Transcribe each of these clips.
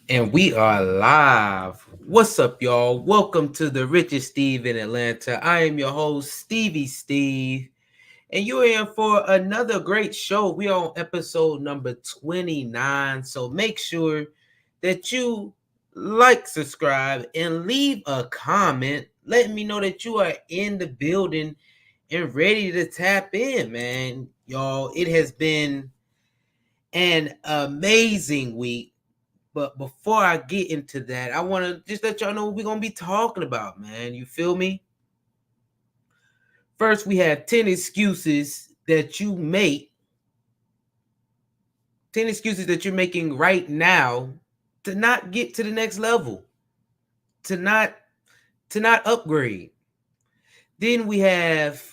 And we are live. What's up, y'all? Welcome to the Richest Steve in Atlanta. I am your host, Stevie Steve, and you're in for another great show. We are on episode number 29. So make sure that you like, subscribe, and leave a comment letting me know that you are in the building and ready to tap in, man. Y'all, it has been an amazing week. But before I get into that, I want to just let y'all know what we're going to be talking about, man. You feel me? First, we have 10 excuses that you make, 10 excuses that you're making right now to not get to the next level, to not upgrade. Then we have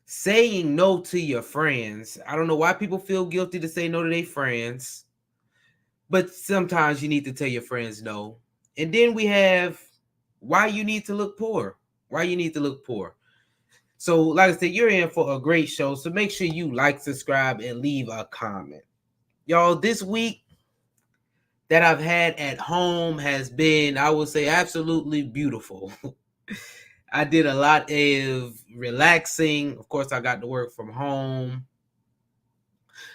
saying no to your friends. I don't know why people feel guilty to say no to their friends, but sometimes you need to tell your friends no. And then we have why you need to look poor. Why you need to look poor. So, like I said, you're in for a great show. So make sure you like, subscribe, and leave a comment. Y'all, this week that I've had at home has been, I would say, absolutely beautiful. I did a lot of relaxing. Of course, I got to work from home.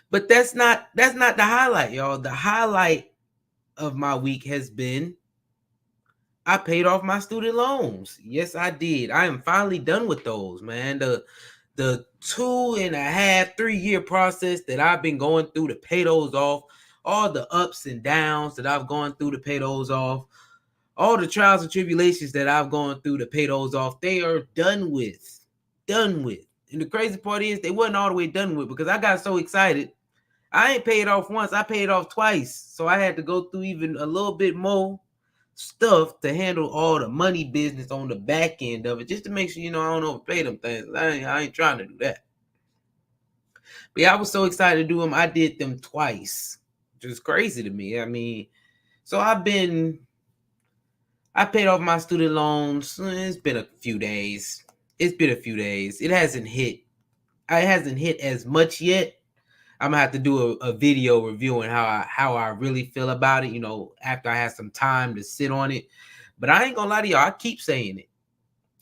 But that's not the highlight, y'all. The highlight of my week has been I paid off my student loans. Yes, I did. I am finally done with those, man. The 2.5, 3 year process that I've been going through to pay those off, all the ups and downs that I've gone through to pay those off, all the trials and tribulations that I've gone through to pay those off, they are done with. Done with. And the crazy part is they wasn't all the way done with because I got so excited. I ain't paid off once, I paid off twice. So I had to go through even a little bit more stuff to handle all the money business on the back end of it, just to make sure I don't overpay them things. I ain't trying to do that. But yeah, I was so excited to do them. I did them twice, which was crazy to me. I mean, so I paid off my student loans. It's been a few days. It hasn't hit. It hasn't hit as much yet. I'm gonna have to do a video reviewing how I really feel about it, after I have some time to sit on it. But I ain't gonna lie to y'all, I keep saying it.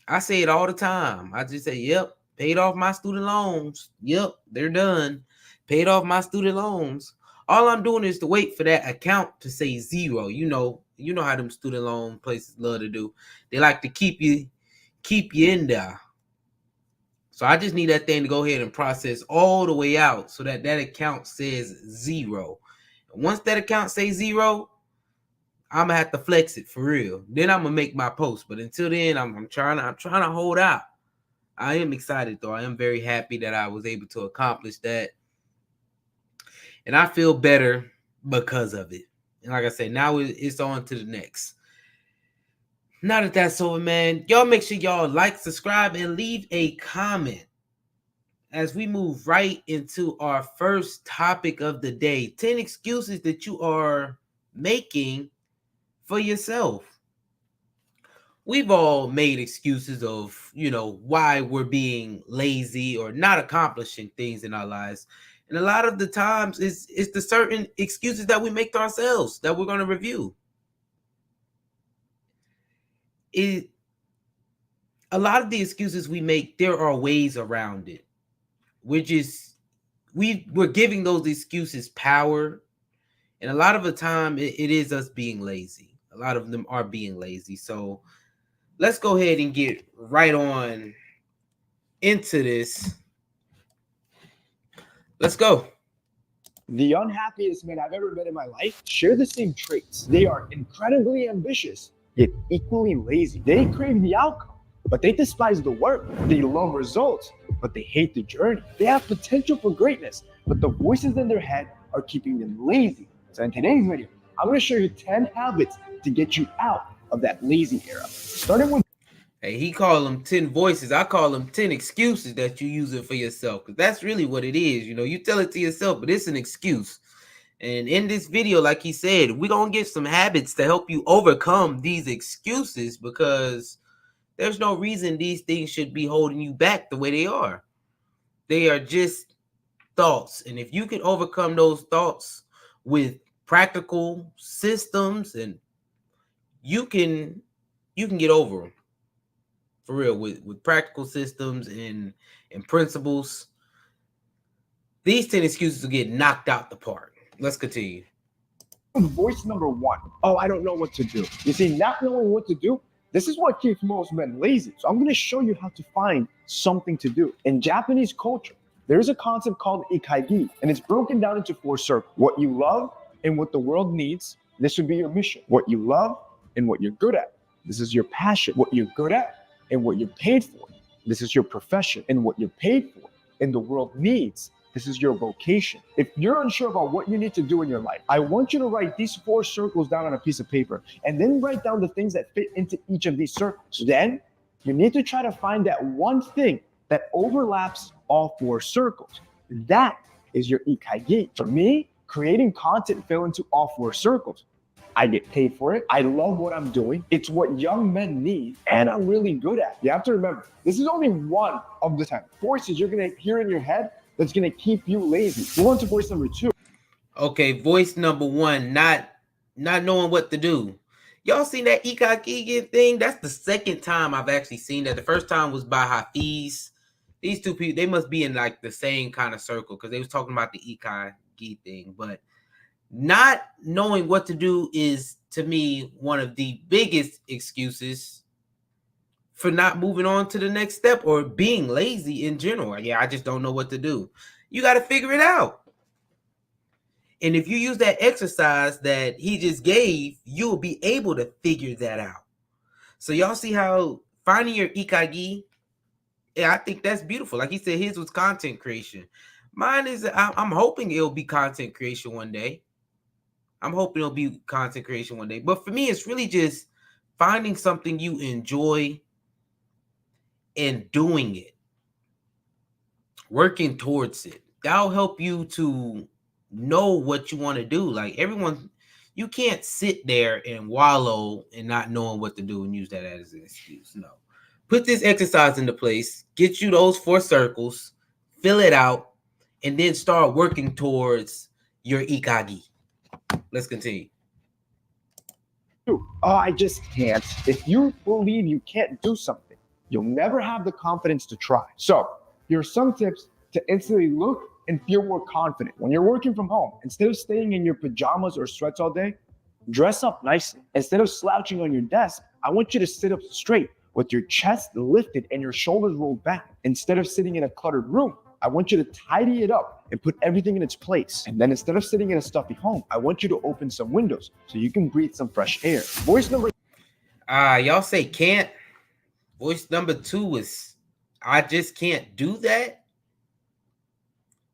I say it all the time. I just say, yep, paid off my student loans. Yep, they're done. Paid off my student loans. All I'm doing is to wait for that account to say zero. You know how them student loan places love to do. They like to keep you in there. So I just need that thing to go ahead and process all the way out so that account says zero. And once that account says zero, I'm gonna have to flex it for real. Then I'm gonna make my post. But until then, I'm trying to hold out. I am excited though. I am very happy that I was able to accomplish that, and I feel better because of it. And like I said, now it's on to the next. Now that that's over, man, y'all make sure y'all like, subscribe, and leave a comment as we move right into our first topic of the day. 10 excuses that you are making for yourself. We've all made excuses of, why we're being lazy or not accomplishing things in our lives. And a lot of the times it's the certain excuses that we make to ourselves that we're going to review. It A lot of the excuses we make, there are ways around it. We're giving those excuses power. And a lot of the time it is us being lazy. A lot of them are being lazy. So let's go ahead and get right on into this. Let's go. The unhappiest men I've ever met in my life share the same traits. They are incredibly ambitious, yet equally lazy. They crave the outcome, but they despise the work. They love results, but they hate the journey. They have potential for greatness, but the voices in their head are keeping them lazy. So in today's video, I'm going to show you 10 habits to get you out of that lazy era. Starting with Hey, he called them 10 voices. I call them 10 excuses that you use it for yourself. Because that's really what it is. You tell it to yourself, but it's an excuse. And in this video, like he said, we're going to give some habits to help you overcome these excuses because there's no reason these things should be holding you back the way they are. They are just thoughts. And if you can overcome those thoughts with practical systems, and you can get over them for real with practical systems and principles. These 10 excuses will get knocked out the park. Let's continue. Voice number one. Oh, I don't know what to do. You see, not knowing what to do, this is what keeps most men lazy. So I'm going to show you how to find something to do. In Japanese culture, there is a concept called ikaigi, and it's broken down into 4 circles. What you love and what the world needs, this would be your mission. What you love and what you're good at, this is your passion. What you're good at and what you're paid for, this is your profession. And what you're paid for and the world needs, this is your vocation. If you're unsure about what you need to do in your life, I want you to write these 4 circles down on a piece of paper and then write down the things that fit into each of these circles. Then you need to try to find that one thing that overlaps all 4 circles. That is your ikaigi. For me, creating content fell into all 4 circles. I get paid for it. I love what I'm doing. It's what young men need, and I'm really good at. You have to remember, this is only one of the 10 voices you're gonna hear in your head that's gonna keep you lazy. Move on to voice number 2. Okay, voice number 1, not knowing what to do. Y'all seen that Ikaigi thing? That's the second time I've actually seen that. The first time was by Hafiz. These two people, they must be in like the same kind of circle because they was talking about the Ikaigi thing. But not knowing what to do is, to me, one of the biggest excuses for not moving on to the next step or being lazy in general. Yeah, I just don't know what to do. You got to figure it out. And if you use that exercise that he just gave, you'll be able to figure that out. So y'all see how finding your Ikaigi, yeah, I think that's beautiful. Like he said, his was content creation. Mine is, I'm hoping it'll be content creation one day. But for me, it's really just finding something you enjoy and doing it. Working towards it. That'll help you to know what you want to do. Like everyone, you can't sit there and wallow and not knowing what to do and use that as an excuse. No. Put this exercise into place, get you those 4 circles, fill it out, and then start working towards your Ikagi. Let's continue. Oh, I just can't. If you believe you can't do something, you'll never have the confidence to try. So here are some tips to instantly look and feel more confident. When you're working from home, instead of staying in your pajamas or sweats all day, dress up nicely. Instead of slouching on your desk, I want you to sit up straight with your chest lifted and your shoulders rolled back. Instead of sitting in a cluttered room, I want you to tidy it up and put everything in its place. And then instead of sitting in a stuffy home, I want you to open some windows so you can breathe some fresh air. Voice number... y'all say can't. Voice number 2 is, I just can't do that.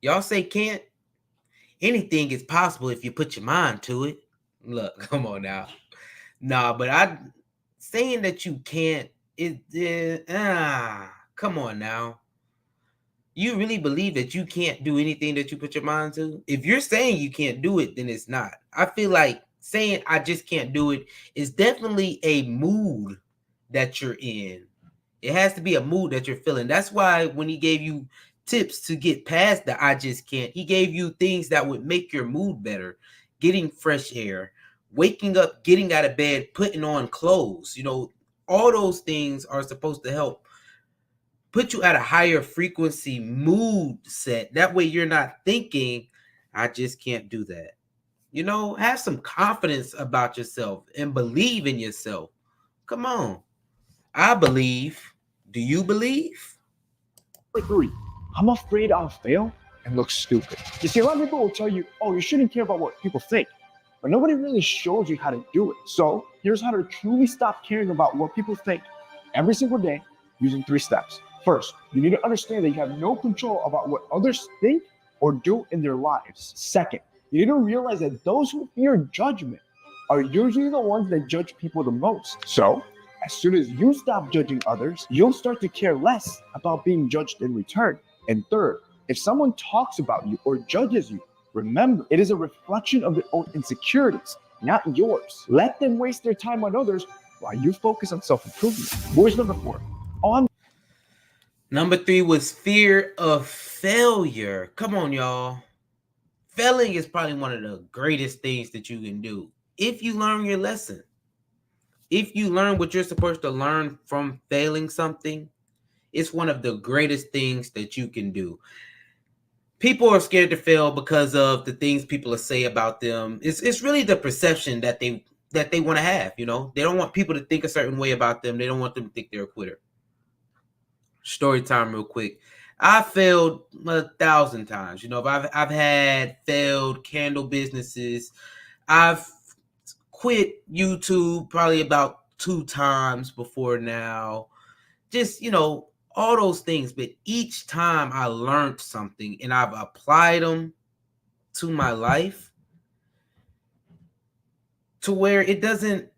Y'all say can't. Anything is possible if you put your mind to it. Look, come on now. Nah, but saying that you can't, come on now. You really believe that you can't do anything that you put your mind to? If you're saying you can't do it, then it's not. I feel like saying I just can't do it is definitely a mood that you're in. It has to be a mood that you're feeling. That's why when he gave you tips to get past the I just can't, he gave you things that would make your mood better. Getting fresh air, waking up, getting out of bed, putting on clothes. You know, all those things are supposed to help put you at a higher frequency mood set. That way you're not thinking, I just can't do that. You know, have some confidence about yourself and believe in yourself. Come on. I believe. Do you believe? Number 3, I'm afraid I'll fail and look stupid. You see, a lot of people will tell you, oh, you shouldn't care about what people think. But nobody really shows you how to do it. So here's how to truly stop caring about what people think every single day using 3 steps. First, you need to understand that you have no control about what others think or do in their lives. Second, you need to realize that those who fear judgment are usually the ones that judge people the most. So, as soon as you stop judging others, you'll start to care less about being judged in return. And third, if someone talks about you or judges you, remember, it is a reflection of their own insecurities, not yours. Let them waste their time on others while you focus on self-improvement. Voice number 4. Number 3 was fear of failure. Come on, y'all. Failing is probably one of the greatest things that you can do. If you learn your lesson, if you learn what you're supposed to learn from failing something, it's one of the greatest things that you can do. People are scared to fail because of the things people will say about them. It's really the perception that they want to have, you know. They don't want people to think a certain way about them. They don't want them to think they're a quitter. Story time real quick. I failed 1,000 times. You know, I've had failed candle businesses. I've quit YouTube probably about 2 times before now. Just, you know, all those things. But each time I learned something and I've applied them to my life to where it doesn't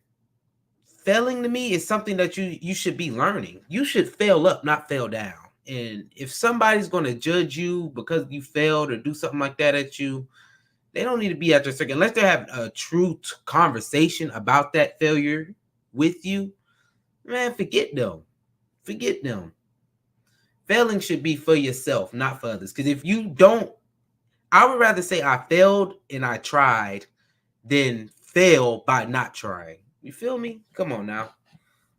failing to me is something that you should be learning. You should fail up, not fail down. And if somebody's going to judge you because you failed or do something like that at you, they don't need to be at your circle unless they're having a true conversation about that failure with you. Man, forget them. Forget them. Failing should be for yourself, not for others. Because if you don't, I would rather say I failed and I tried than fail by not trying. You feel me? Come on now.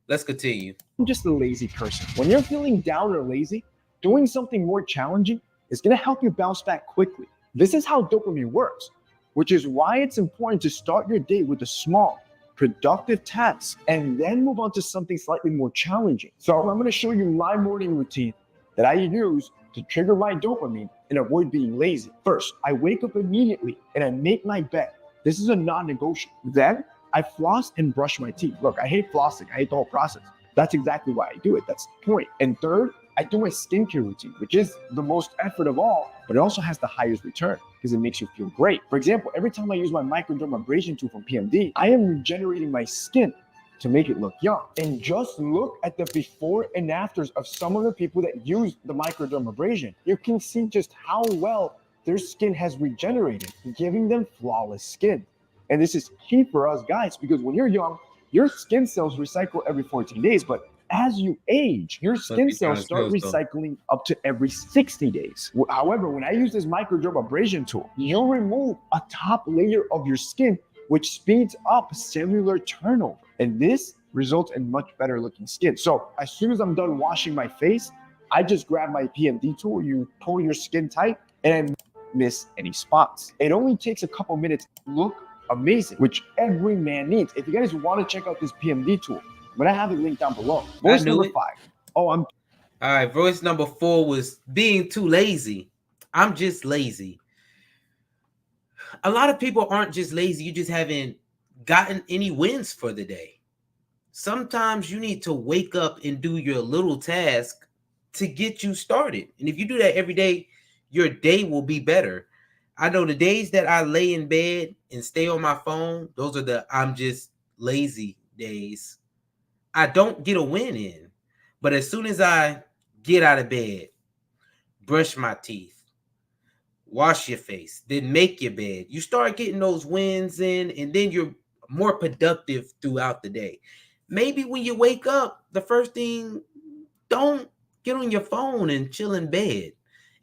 Let's continue. I'm just a lazy person. When you're feeling down or lazy, doing something more challenging is going to help you bounce back quickly. This is how dopamine works, which is why it's important to start your day with a small, productive task and then move on to something slightly more challenging. So I'm going to show you my morning routine that I use to trigger my dopamine and avoid being lazy. First, I wake up immediately and I make my bed. This is a non-negotiable. Then I floss and brush my teeth. Look, I hate flossing. I hate the whole process. That's exactly why I do it. That's the point. And third, I do my skincare routine, which is the most effort of all, but it also has the highest return because it makes you feel great. For example, every time I use my microdermabrasion tool from PMD, I am regenerating my skin to make it look young. And just look at the before and afters of some of the people that use the microdermabrasion. You can see just how well their skin has regenerated, giving them flawless skin. And this is key for us guys because when you're young, your skin cells recycle every 14 days, but as you age, your skin cells start recycling up to every 60 days. However, when I use this microdermabrasion tool, you'll remove a top layer of your skin, which speeds up cellular turnover. And this results in much better looking skin. So as soon as I'm done washing my face, I just grab my PMD tool, you pull your skin tight, and miss any spots. It only takes a couple minutes to look amazing, which every man needs. If you guys want to check out this PMD tool, I'm gonna have it linked down below. Voice number 5. All right, voice number 4 was being too lazy. I'm just lazy. A lot of people aren't just lazy, you just haven't gotten any wins for the day. Sometimes you need to wake up and do your little task to get you started. And if you do that every day, your day will be better. I know the days that I lay in bed and stay on my phone, those are the I'm just lazy days. I don't get a win in. But as soon as I get out of bed, brush my teeth, wash your face, then make your bed, you start getting those wins in, and then you're more productive throughout the day. Maybe when you wake up, the first thing, don't get on your phone and chill in bed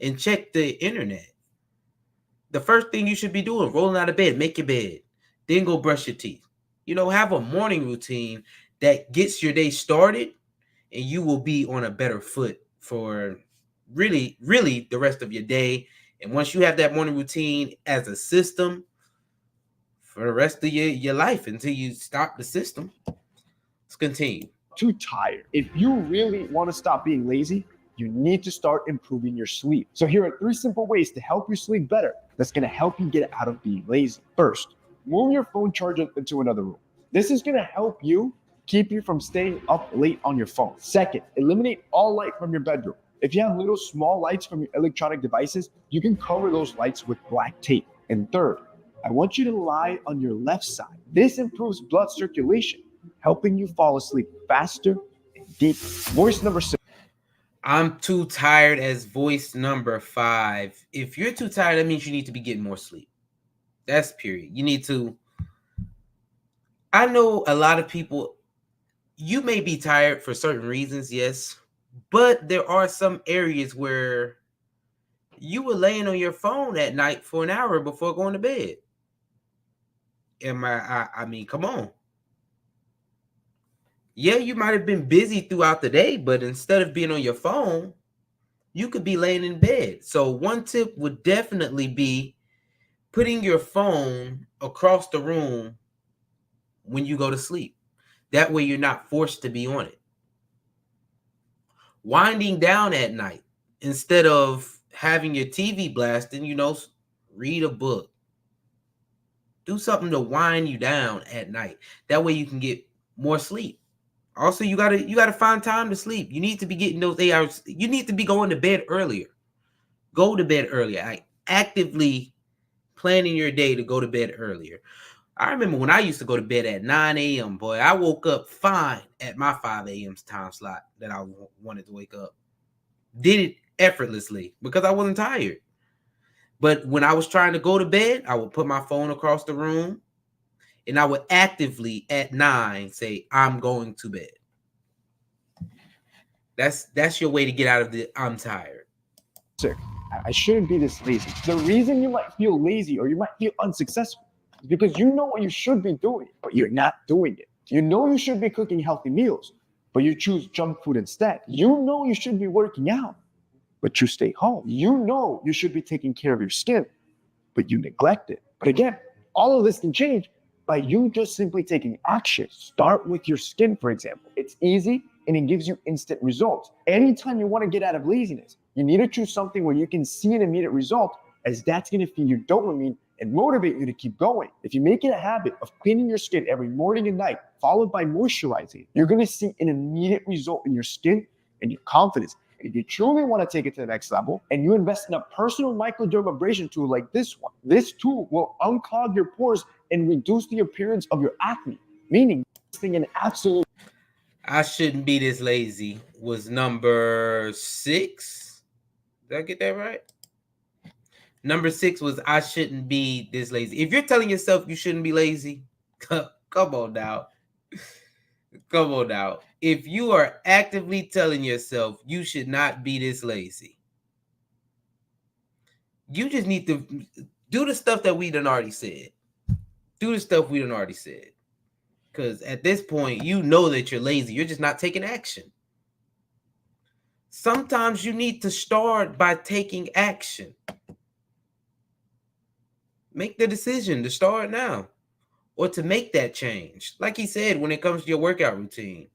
and check the internet. The first thing you should be doing, rolling out of bed, make your bed, then go brush your teeth. You know, have a morning routine that gets your day started, and you will be on a better foot for really the rest of your day. And once you have that morning routine as a system for the rest of your life until you stop the system. Let's continue. Too tired. If you really want to stop being lazy, you need to start improving your sleep. So here are 3 simple ways to help you sleep better that's going to help you get out of being lazy. First, move your phone charger into another room. This is going to help you keep you from staying up late on your phone. Second, eliminate all light from your bedroom. If you have little small lights from your electronic devices, you can cover those lights with black tape. And third, I want you to lie on your left side. This improves blood circulation, helping you fall asleep faster and deeper. Voice number 6. I'm too tired as voice number 5. If you're too tired, that means you need to be getting more sleep. That's period. You need to. I know a lot of people, you may be tired for certain reasons, yes, but there are some areas where You were laying on your phone at night for an hour before going to bed. I mean, come on. Yeah, you might have been busy throughout the day, but instead of being on your phone, you could be laying in bed. So one tip would definitely be putting your phone across the room when you go to sleep. That way you're not forced to be on it. Winding down at night instead of having your TV blasting, read a book. Do something to wind you down at night. That way you can get more sleep. Also, you gotta find time to sleep. You need to be getting those 8 hours. You need to be going to bed earlier. Go to bed earlier. Actively planning your day to go to bed earlier. I remember when I used to go to bed at 9 a.m. Boy, I woke up fine at my 5 a.m. time slot that I wanted to wake up. Did it effortlessly because I wasn't tired. But when I was trying to go to bed, I would put my phone across the room and I would actively at 9 say, I'm going to bed. That's your way to get out of the I'm tired. Sick. I shouldn't be this lazy. The reason you might feel lazy or you might feel unsuccessful is because you know what you should be doing, but you're not doing it. You know you should be cooking healthy meals, but you choose junk food instead. You know you should be working out, but you stay home. You know you should be taking care of your skin, but you neglect it. But again, all of this can change by you just simply taking action. Start with your skin, for example. It's easy and it gives you instant results. Anytime you want to get out of laziness, you need to choose something where you can see an immediate result, as that's going to feed your dopamine and motivate you to keep going. If you make it a habit of cleaning your skin every morning and night, followed by moisturizing, you're going to see an immediate result in your skin and your confidence. If you truly want to take it to the next level and you invest in a personal microdermabrasion tool like this one, this tool will unclog your pores and reduce the appearance of your acne, meaning this thing an absolute. I shouldn't be this lazy was number 6. Did I get that right? Number 6 was I shouldn't be this lazy. If you're telling yourself you shouldn't be lazy, come on now. Come on now. If you are actively telling yourself you should not be this lazy, you just need to do the stuff that we done already said. Do the stuff we done already said. Because at this point, you know that you're lazy. You're just not taking action. Sometimes you need to start by taking action. Make the decision to start now or to make that change. Like he said, when it comes to your workout routine,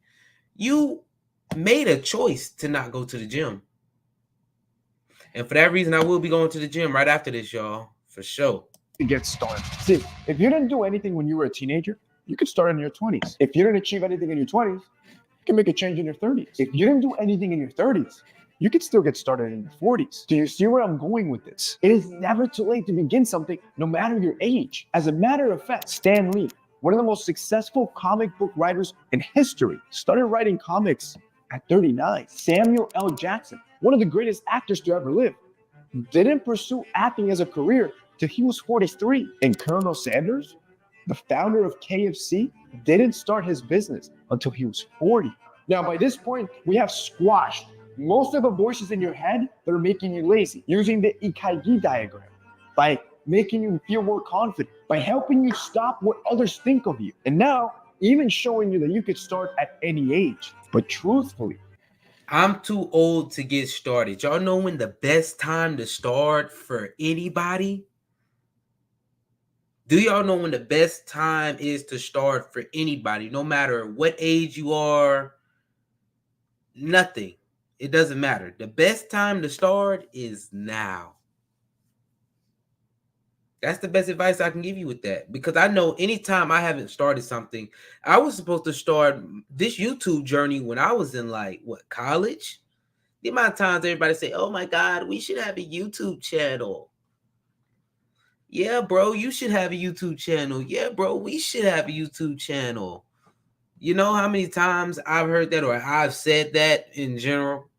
you made a choice to not go to the gym. And for that reason, I will be going to the gym right after this, y'all, for sure. To get started. See, if you didn't do anything when you were a teenager, you could start in your 20s. If you didn't achieve anything in your 20s, you can make a change in your 30s. If you didn't do anything in your 30s, you could still get started in your 40s. Do you see where I'm going with this? It is never too late to begin something, no matter your age. As a matter of fact, Stan Lee, one of the most successful comic book writers in history, started writing comics at 39. Samuel L. Jackson, one of the greatest actors to ever live, didn't pursue acting as a career till he was 43. And Colonel Sanders, the founder of KFC, didn't start his business until he was 40. Now, by this point, we have squashed most of the voices in your head that are making you lazy, using the Ikigai diagram, by making you feel more confident, by helping you stop what others think of you. And now, even showing you that you could start at any age. But truthfully, I'm too old to get started. Y'all know when the best time to start for anybody? Do y'all know when the best time is to start for anybody, no matter what age you are? Nothing. It doesn't matter. The best time to start is now. That's the best advice I can give you with that. Because I know anytime I haven't started something, I was supposed to start this YouTube journey when I was in college? The amount of times everybody say, oh my God, we should have a YouTube channel. Yeah, bro, you should have a YouTube channel. Yeah, bro, we should have a YouTube channel. You know how many times I've heard that or I've said that in general?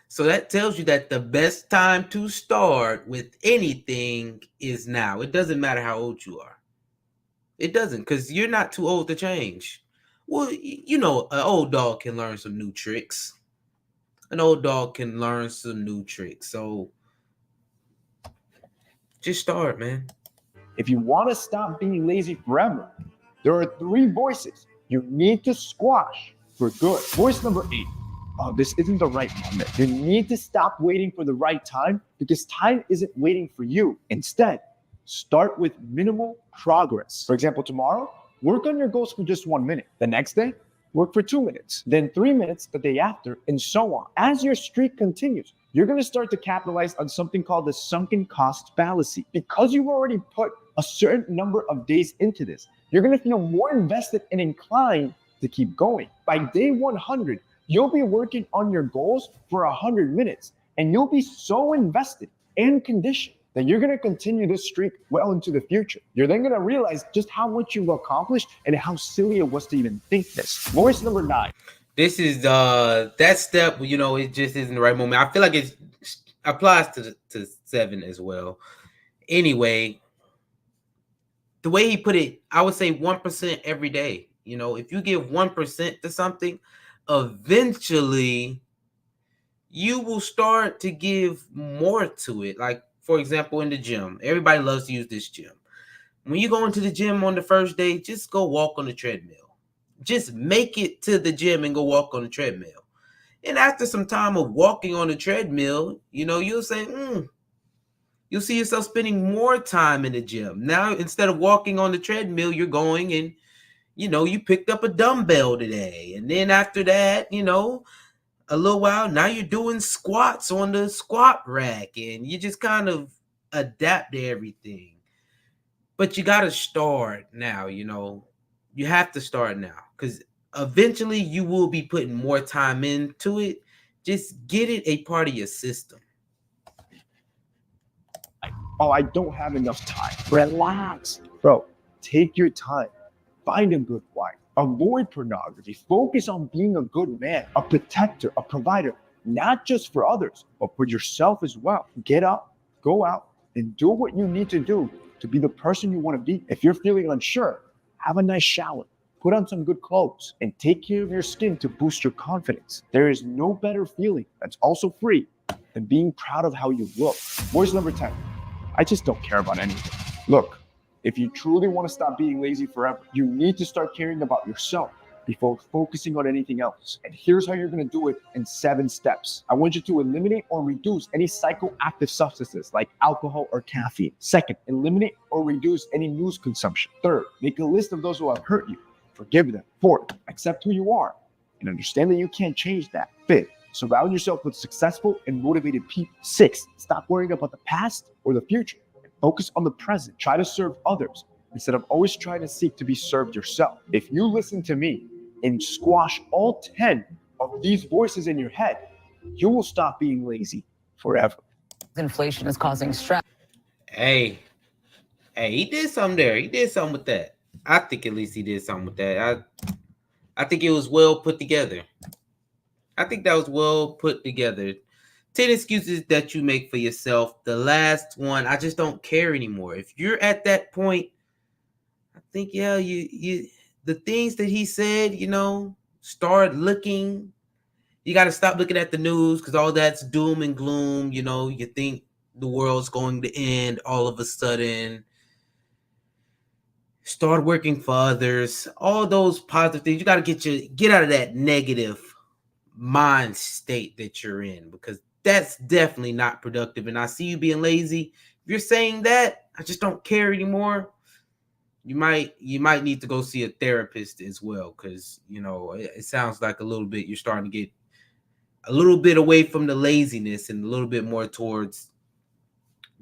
So that tells you that the best time to start with anything is now. It doesn't matter how old you are. It doesn't, because you're not too old to change. Well, an old dog can learn some new tricks. an old dog can learn some new tricks. So just start, man. If you want to stop being lazy forever, there are three voices you need to squash for good. Voice number 8. Oh, this isn't the right moment. You need to stop waiting for the right time because time isn't waiting for you. Instead, start with minimal progress. For example, tomorrow, work on your goals for just 1 minute. The next day, work for 2 minutes, then 3 minutes the day after, and so on. As your streak continues, you're going to start to capitalize on something called the sunken cost fallacy. Because you've already put a certain number of days into this, you're going to feel more invested and inclined to keep going. By day 100, you'll be working on your goals for 100 minutes, and you'll be so invested and conditioned that you're going to continue this streak well into the future. You're then going to realize just how much you've accomplished and how silly it was to even think this. Voice number 9. This is that step. It just isn't the right moment. I feel like it applies to 7 as well. Anyway, the way he put it, I would say 1% every day. If you give 1% to something, eventually you will start to give more to it. Like, for example, in the gym, everybody loves to use this gym. When you go into the gym on the first day, just go walk on the treadmill. Just make it to the gym and go walk on the treadmill. And after some time of walking on the treadmill, you'll say, you'll see yourself spending more time in the gym. Now, instead of walking on the treadmill, you're going and, you picked up a dumbbell today. And then after that, a little while, now you're doing squats on the squat rack. And you just kind of adapt to everything. But you got to start now, You have to start now because eventually you will be putting more time into it. Just get it a part of your system. Oh, I don't have enough time. Relax. Bro, take your time. Find a good wife. Avoid pornography. Focus on being a good man, a protector, a provider, not just for others, but for yourself as well. Get up, go out, and do what you need to do to be the person you want to be. If you're feeling unsure, have a nice shower, put on some good clothes, and take care of your skin to boost your confidence. There is no better feeling that's also free than being proud of how you look. Voice number 10. I just don't care about anything. Look, if you truly want to stop being lazy forever, you need to start caring about yourself before focusing on anything else. And here's how you're going to do it in 7 steps. I want you to eliminate or reduce any psychoactive substances like alcohol or caffeine. Second, eliminate or reduce any news consumption. Third, make a list of those who have hurt you. Forgive them. Fourth, accept who you are and understand that you can't change that. Fifth, surround yourself with successful and motivated people. Sixth, stop worrying about the past or the future and focus on the present. Try to serve others instead of always trying to seek to be served yourself. If you listen to me and squash all 10 of these voices in your head, you will stop being lazy forever. Inflation is causing stress. Hey, he did something there. He did something with that. I think at least he did something with that. I think it was well put together. I think that was well put together. 10 excuses that you make for yourself. The last one, I just don't care anymore. If you're at that point, I think, yeah, you the things that he said, start looking. You got to stop looking at the news because all that's doom and gloom. You think the world's going to end all of a sudden. Start working for others. All those positive things. You got to get out of that negative mind state that you're in because that's definitely not productive. And I see you being lazy. If you're saying that, I just don't care anymore. You might need to go see a therapist as well because, it sounds like a little bit you're starting to get a little bit away from the laziness and a little bit more towards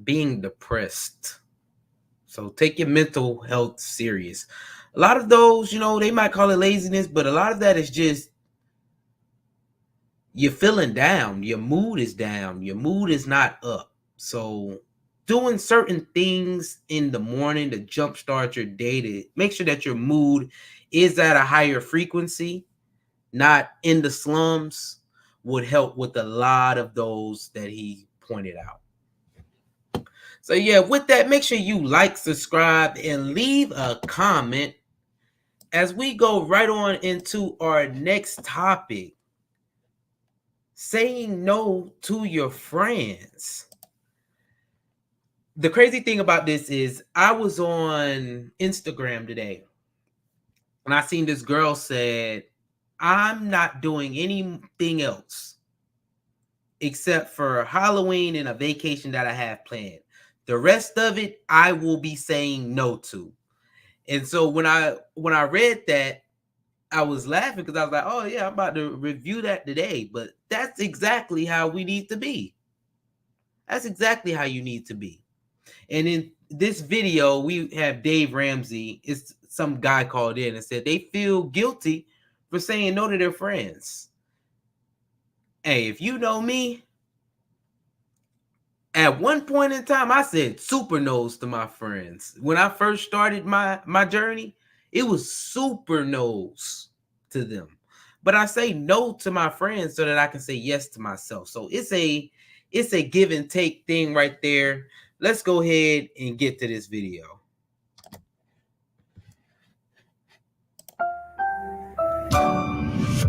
being depressed. So take your mental health serious. A lot of those, they might call it laziness, but a lot of that is just you're feeling down. Your mood is down. Your mood is not up. So doing certain things in the morning to jumpstart your day to make sure that your mood is at a higher frequency, not in the slums, would help with a lot of those that he pointed out. So yeah, with that, make sure you like, subscribe, and leave a comment as we go right on into our next topic. saying no to your friends. The crazy thing about this is I was on Instagram today and I seen this girl said, I'm not doing anything else except for Halloween and a vacation that I have planned. The rest of it, I will be saying no to. And so when I read that, I was laughing because I was like, oh yeah, I'm about to review that today. But that's exactly how we need to be. That's exactly how you need to be. And in this video, we have Dave Ramsey. It's some guy called in and said they feel guilty for saying no to their friends. Hey, if you know me, at one point in time, I said super no's to my friends. When I first started my journey, it was super no's to them. But I say no to my friends so that I can say yes to myself. So it's a give and take thing right there. Let's go ahead and get to this video.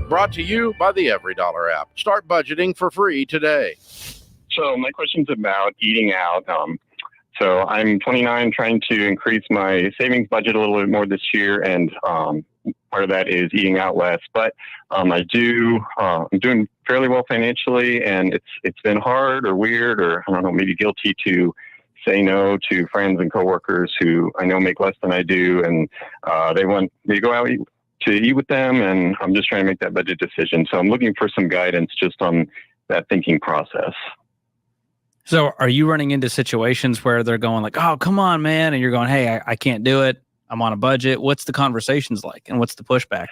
Brought to you by the EveryDollar app. Start budgeting for free today. So my question's about eating out. So I'm 29, trying to increase my savings budget a little bit more this year, and part of that is eating out less. But I'm doing fairly well financially, and it's been hard or weird or I don't know, maybe guilty to say no to friends and coworkers who I know make less than I do, and they want me to go out to eat with them, and I'm just trying to make that budget decision. So I'm looking for some guidance just on that thinking process. So are you running into situations where they're going like, oh, come on, man. And you're going, hey, I can't do it. I'm on a budget. What's the conversations like? And what's the pushback?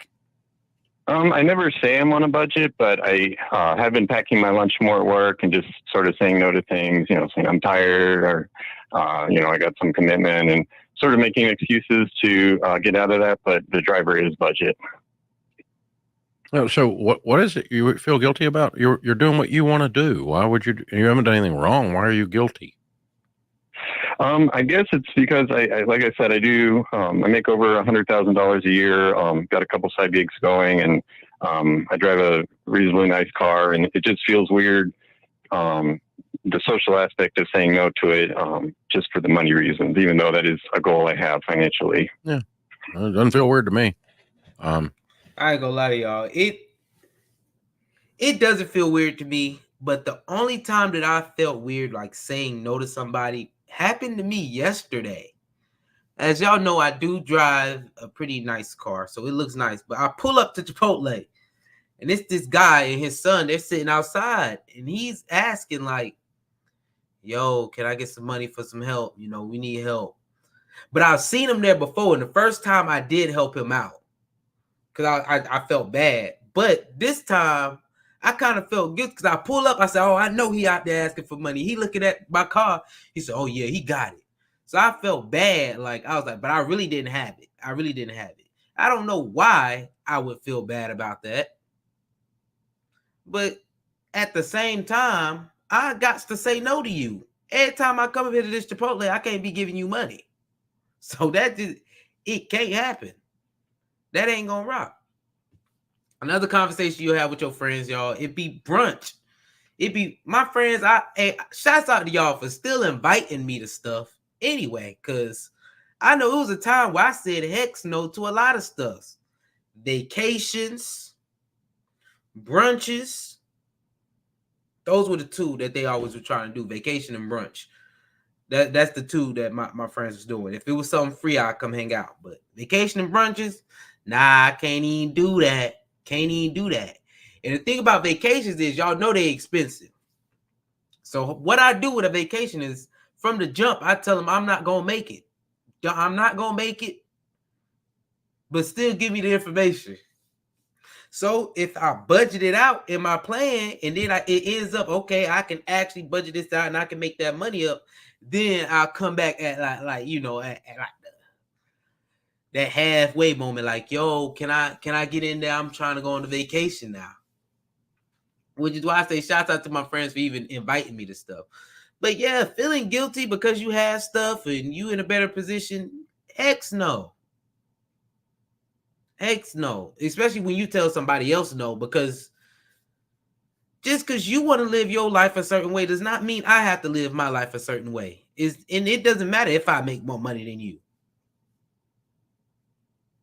I never say I'm on a budget, but I have been packing my lunch more at work and just sort of saying no to things, saying I'm tired or, I got some commitment and sort of making excuses to get out of that. But the driver is budget. So what is it you feel guilty about? You're doing what you want to do. Why would you haven't done anything wrong. Why are you guilty? I guess it's because I like I said, I do, I make over $100,000 a year, got a couple side gigs going, and I drive a reasonably nice car, and it just feels weird. The social aspect of saying no to it, just for the money reasons, even though that is a goal I have financially. Yeah. It doesn't feel weird to me. I ain't gonna lie to y'all. It doesn't feel weird to me, but the only time that I felt weird, like saying no to somebody, happened to me yesterday. As y'all know, I do drive a pretty nice car, so it looks nice. But I pull up to Chipotle, and it's this guy and his son. They're sitting outside, and he's asking like, yo, can I get some money for some help? We need help. But I've seen him there before, and the first time I did help him out, because I felt bad. But this time, I kind of felt good because I pull up. I said, oh, I know he out there asking for money. He looking at my car. He said, oh, yeah, he got it. So I felt bad. Like, I was like, but I really didn't have it. I don't know why I would feel bad about that. But at the same time, I got to say no to you. Every time I come up here to this Chipotle, I can't be giving you money. So it can't happen. That ain't gonna rock. Another conversation you'll have with your friends, y'all, it be brunch. It be my friends. Shouts out to y'all for still inviting me to stuff anyway, because I know it was a time where I said heck no to a lot of stuff. Vacations, brunches. Those were the two that they always were trying to do, vacation and brunch. That's the two that my friends was doing. If it was something free, I'd come hang out. But vacation and brunches, nah, I can't even do that. And the thing about vacations is y'all know they're expensive. So what I do with a vacation is from the jump, I tell them I'm not going to make it. But still give me the information. So if I budget it out in my plan and then it ends up, okay, I can actually budget this out and I can make that money up, then I'll come back at at like that halfway moment, like, yo, can I get in there? I'm trying to go on a vacation now. Which is why I say shout out to my friends for even inviting me to stuff. But yeah, feeling guilty because you have stuff and you in a better position, heck no. Especially when you tell somebody else no, because Just because you want to live your life a certain way does not mean I have to live my life a certain way. And it doesn't matter if I make more money than you.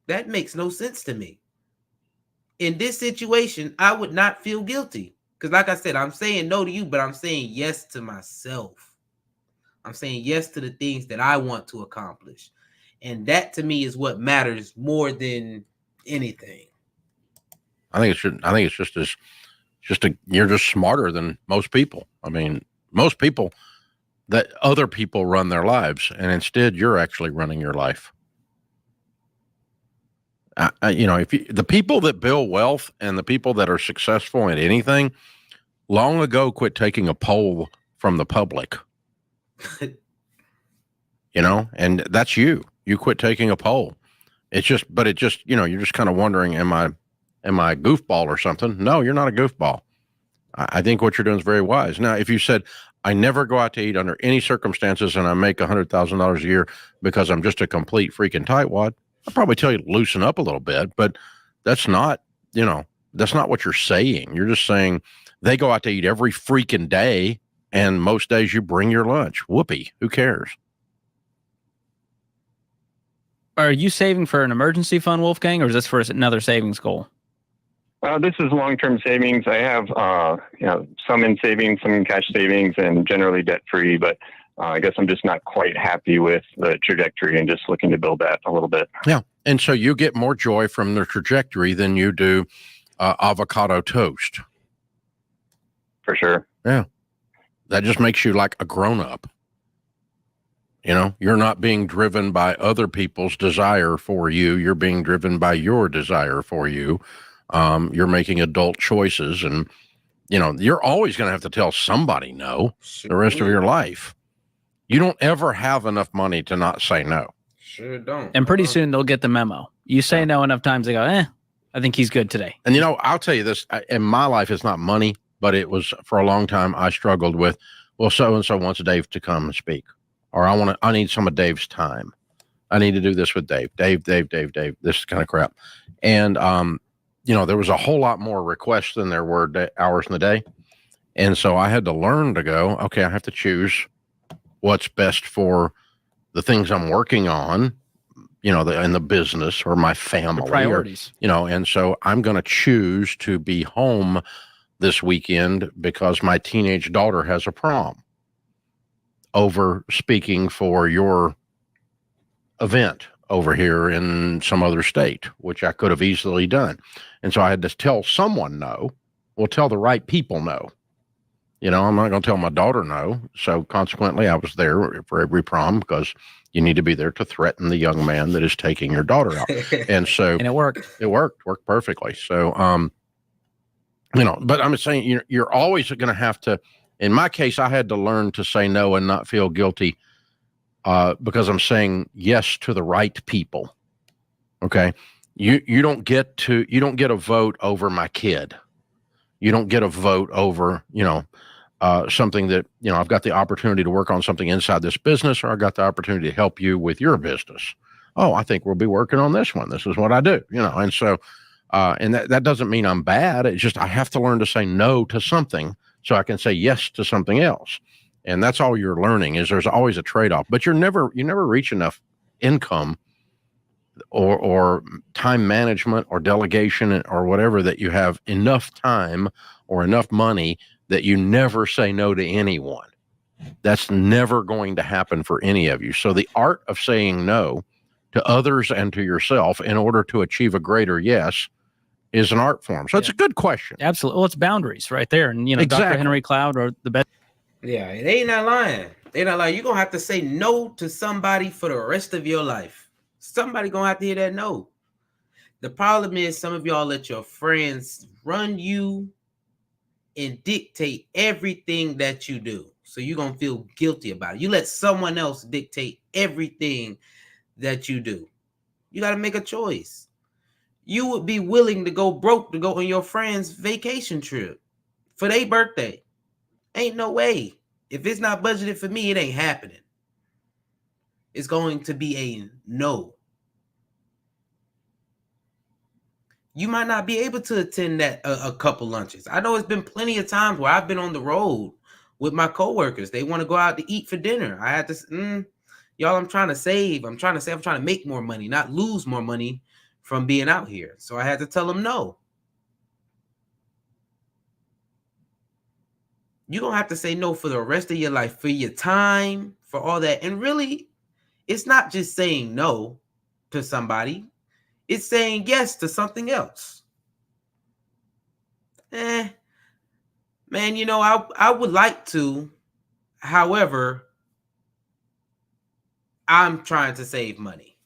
That makes no sense to me. In this situation, I would not feel guilty. Because like I said, I'm saying no to you, but I'm saying yes to myself. I'm saying yes to the things that I want to accomplish. And that to me is what matters more than anything. I think it's just you're just smarter than most people. I mean, most people that other people run their lives, and instead you're actually running your life. If the people that build wealth and the people that are successful at anything long ago quit taking a poll from the public. And that's you. You quit taking a poll. You're just kind of wondering, am I a goofball or something? No, you're not a goofball. I think what you're doing is very wise. Now, if you said, I never go out to eat under any circumstances and I make $100,000 a year because I'm just a complete freaking tightwad, I'd probably tell you to loosen up a little bit, but that's not what you're saying. You're just saying they go out to eat every freaking day and most days you bring your lunch. Whoopee. Who cares? Are you saving for an emergency fund, Wolfgang, or is this for another savings goal? This is long-term savings. I have, some in savings, some in cash savings, and generally debt-free. But I guess I'm just not quite happy with the trajectory and just looking to build that a little bit. Yeah, and so you get more joy from the trajectory than you do avocado toast. For sure. Yeah, that just makes you like a grown-up. You're not being driven by other people's desire for you. You're being driven by your desire for you. You're making adult choices, and you're always going to have to tell somebody no the rest of your life. You don't ever have enough money to not say no. Sure don't. And pretty soon they'll get the memo. You say no enough times, they go, I think he's good today. And I'll tell you this, in my life, it's not money, but it was for a long time I struggled with, well, so-and-so wants Dave to come and speak, or I need some of Dave's time. I need to do this with Dave, this kind of crap. And, there was a whole lot more requests than there were hours in the day. And so I had to learn to go, okay, I have to choose what's best for the things I'm working on, in the business or my family. The priorities. And so I'm going to choose to be home this weekend because my teenage daughter has a prom, over speaking for your event over here in some other state, which I could have easily done. And so I had to tell someone no. Well, tell the right people no. I'm not going to tell my daughter no. So consequently, I was there for every prom because you need to be there to threaten the young man that is taking your daughter out. And so and it worked. It worked perfectly. So, but I'm saying you're always going to have to, in my case, I had to learn to say no and not feel guilty because I'm saying yes to the right people. Okay. You don't get a vote over my kid. You don't get a vote over, something that, I've got the opportunity to work on something inside this business, or I got the opportunity to help you with your business. Oh, I think we'll be working on this one. This is what I do, and so, and that doesn't mean I'm bad. It's just, I have to learn to say no to something so I can say yes to something else. And that's all you're learning, is there's always a trade-off, but you never reach enough income or time management or delegation or whatever, that you have enough time or enough money that you never say no to anyone. That's never going to happen for any of you. So the art of saying no to others and to yourself in order to achieve a greater yes is an art form. So it's a good question. Absolutely. Well, it's boundaries right there. And, Exactly. Dr. Henry Cloud wrote the best. Yeah, they ain't not lying. They're not lying. You're going to have to say no to somebody for the rest of your life. Somebody going to have to hear that no. The problem is some of y'all let your friends run you and dictate everything that you do. So you're going to feel guilty about it. You let someone else dictate everything that you do. You got to make a choice. You would be willing to go broke to go on your friend's vacation trip for their birthday. Ain't no way. If it's not budgeted for me, it ain't happening. It's going to be a no. You might not be able to attend that a couple lunches. I know it's been plenty of times where I've been on the road with my coworkers. They want to go out to eat for dinner. I had to, y'all, I'm trying to save. I'm trying to make more money, not lose more money from being out here. So I had to tell them no. You're going to have to say no for the rest of your life, for your time, for all that. And really, it's not just saying no to somebody. It's saying yes to something else. Man, I would like to. However, I'm trying to save money.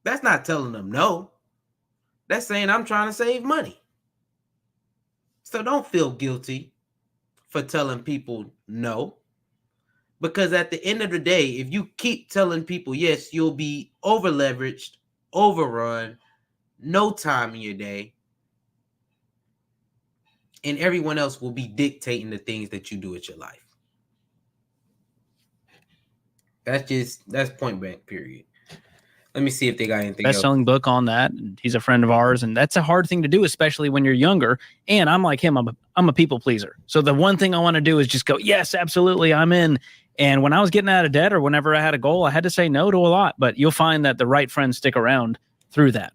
That's not telling them no. That's saying I'm trying to save money. So don't feel guilty for telling people no. Because at the end of the day, if you keep telling people yes, you'll be over leveraged, overrun, no time in your day, and everyone else will be dictating the things that you do with your life. That's point blank, period. Let me see if they got anything else. Best-selling book on that. He's a friend of ours, and that's a hard thing to do, especially when you're younger. And I'm like him. I'm a people pleaser. So the one thing I want to do is just go, yes, absolutely, I'm in. And when I was getting out of debt or whenever I had a goal, I had to say no to a lot. But you'll find that the right friends stick around through that.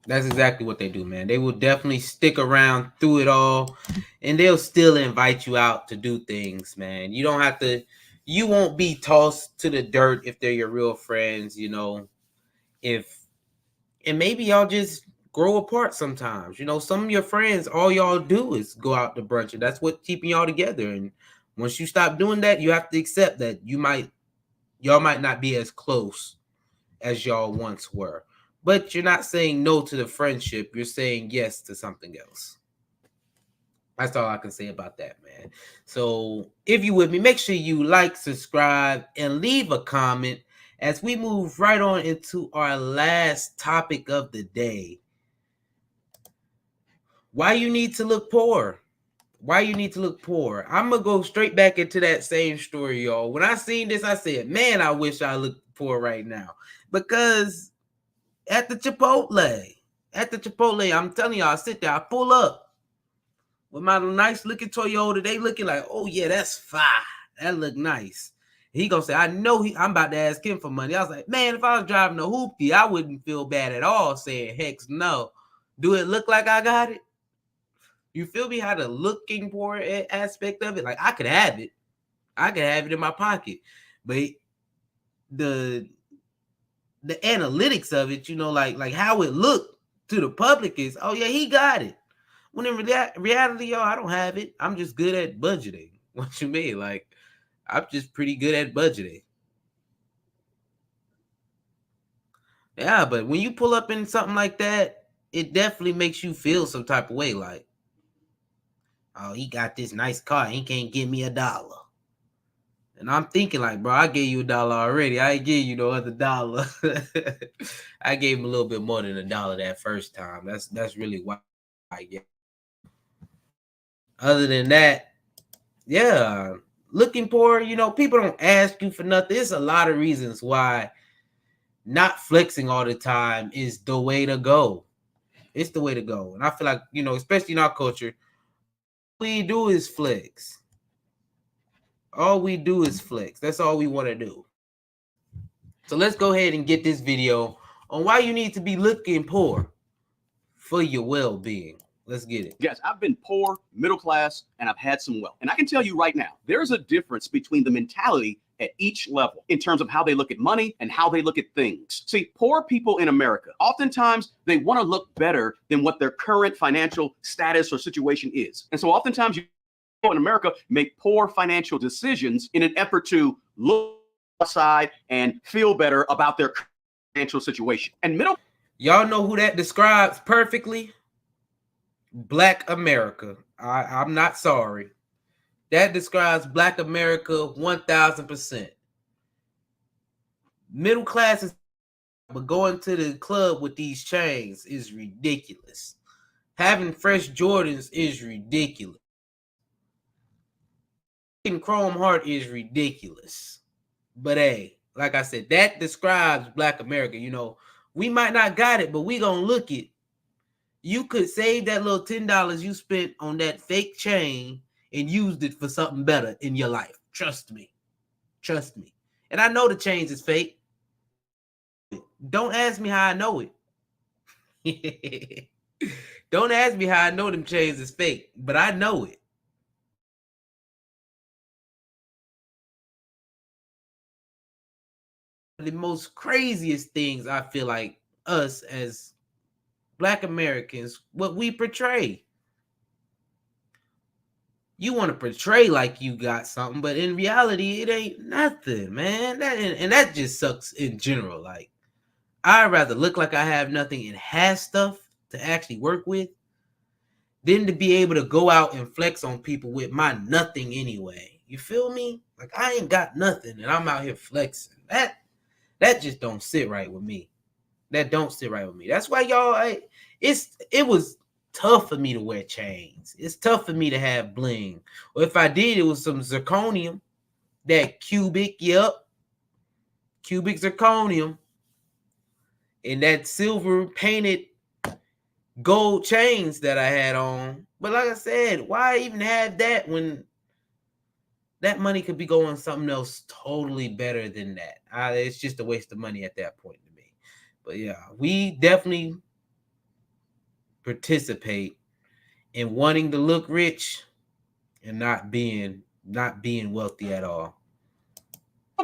That's exactly what they do, man. They will definitely stick around through it all, and they'll still invite you out to do things, man. You don't have to. You won't be tossed to the dirt if they're your real friends, and maybe y'all just grow apart sometimes. Some of your friends, all y'all do is go out to brunch, and that's what's keeping y'all together. And once you stop doing that, you have to accept that y'all might not be as close as y'all once were. But you're not saying no to the friendship. You're saying yes to something else. That's all I can say about that, man. So if you with me, make sure you like, subscribe, and leave a comment as we move right on into our last topic of the day. Why you need to look poor. Why you need to look poor. I'm going to go straight back into that same story, y'all. When I seen this, I said, man, I wish I looked poor right now. Because at the Chipotle, I'm telling y'all, I sit there, I pull up with my nice looking Toyota. They looking like, oh yeah, that's fine. That look nice. He gonna say, I know I'm about to ask him for money. I was like, man, if I was driving a hoopty, I wouldn't feel bad at all saying, heck no. Do it look like I got it? You feel me? How the looking for aspect of it? Like I could have it. I could have it in my pocket. But the analytics of it, like how it looked to the public is, oh yeah, he got it. When in reality, y'all, I don't have it. I'm just good at budgeting. What you mean? Like, I'm just pretty good at budgeting. Yeah, but when you pull up in something like that, it definitely makes you feel some type of way. Like, oh, he got this nice car. He can't give me $1. And I'm thinking like, bro, I gave you $1 already. I ain't give you no other dollar. I gave him a little bit more than $1 that first time. That's really why I get. Other than that, yeah, looking poor, people don't ask you for nothing. There's a lot of reasons why not flexing all the time is the way to go. It's the way to go. And I feel like, especially in our culture, all we do is flex. All we do is flex. That's all we want to do. So let's go ahead and get this video on why you need to be looking poor for your well-being. Let's get it. Yes, I've been poor, middle class, and I've had some wealth. And I can tell you right now, there's a difference between the mentality at each level in terms of how they look at money and how they look at things. See, poor people in America, oftentimes they want to look better than what their current financial status or situation is. And so oftentimes you in America make poor financial decisions in an effort to look outside and feel better about their financial situation. And y'all know who that describes perfectly? Black America. I'm not sorry. That describes Black America 1000%. Middle class is, but going to the club with these chains is ridiculous. Having fresh Jordans is ridiculous. Chrome Heart is ridiculous. But hey, like I said, that describes Black America. We might not got it, but we gonna look it. You could save that little $10 you spent on that fake chain and used it for something better in your life. Trust me. Trust me. And I know the chains is fake. Don't ask me how I know it. Don't ask me how I know them chains is fake, but I know it. The most craziest things I feel like us as Black Americans, what we portray. You want to portray like you got something, but in reality, it ain't nothing, man. That just sucks in general. Like, I'd rather look like I have nothing and have stuff to actually work with than to be able to go out and flex on people with my nothing anyway. You feel me? Like, I ain't got nothing and I'm out here flexing. That just don't sit right with me. That don't sit right with me. That's why y'all, it was tough for me to wear chains. It's tough for me to have bling. Or if I did, it was some zirconium, that cubic zirconium, and that silver painted gold chains that I had on. But like I said, why even have that when that money could be going something else totally better than that? It's just a waste of money at that point to me. But yeah, we definitely participate in wanting to look rich and not being wealthy at all.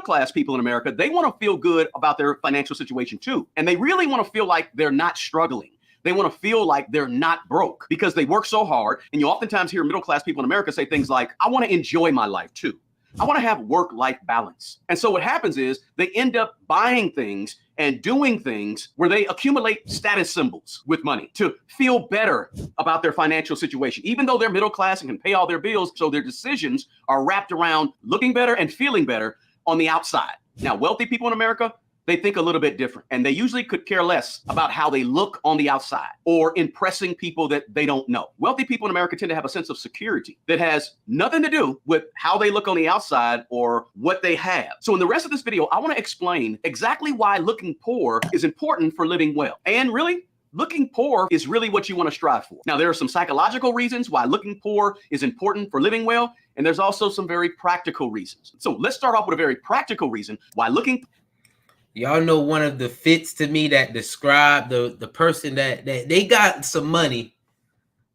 Class people in America, they want to feel good about their financial situation too. And they really want to feel like they're not struggling. They want to feel like they're not broke because they work so hard. And you oftentimes hear middle class people in America say things like, I want to enjoy my life too. I want to have work-life balance. And so what happens is they end up buying things and doing things where they accumulate status symbols with money to feel better about their financial situation, even though they're middle class and can pay all their bills. So their decisions are wrapped around looking better and feeling better on the outside. Now, wealthy people in America, they think a little bit different, and they usually could care less about how they look on the outside or impressing people that they don't know. Wealthy people in America tend to have a sense of security that has nothing to do with how they look on the outside or what they have. So in the rest of this video, I want to explain exactly why looking poor is important for living well. And really, looking poor is really what you want to strive for. Now, there are some psychological reasons why looking poor is important for living well, and there's also some very practical reasons. So let's start off with a very practical reason why looking. Y'all know one of the fits to me that describe the person that they got some money,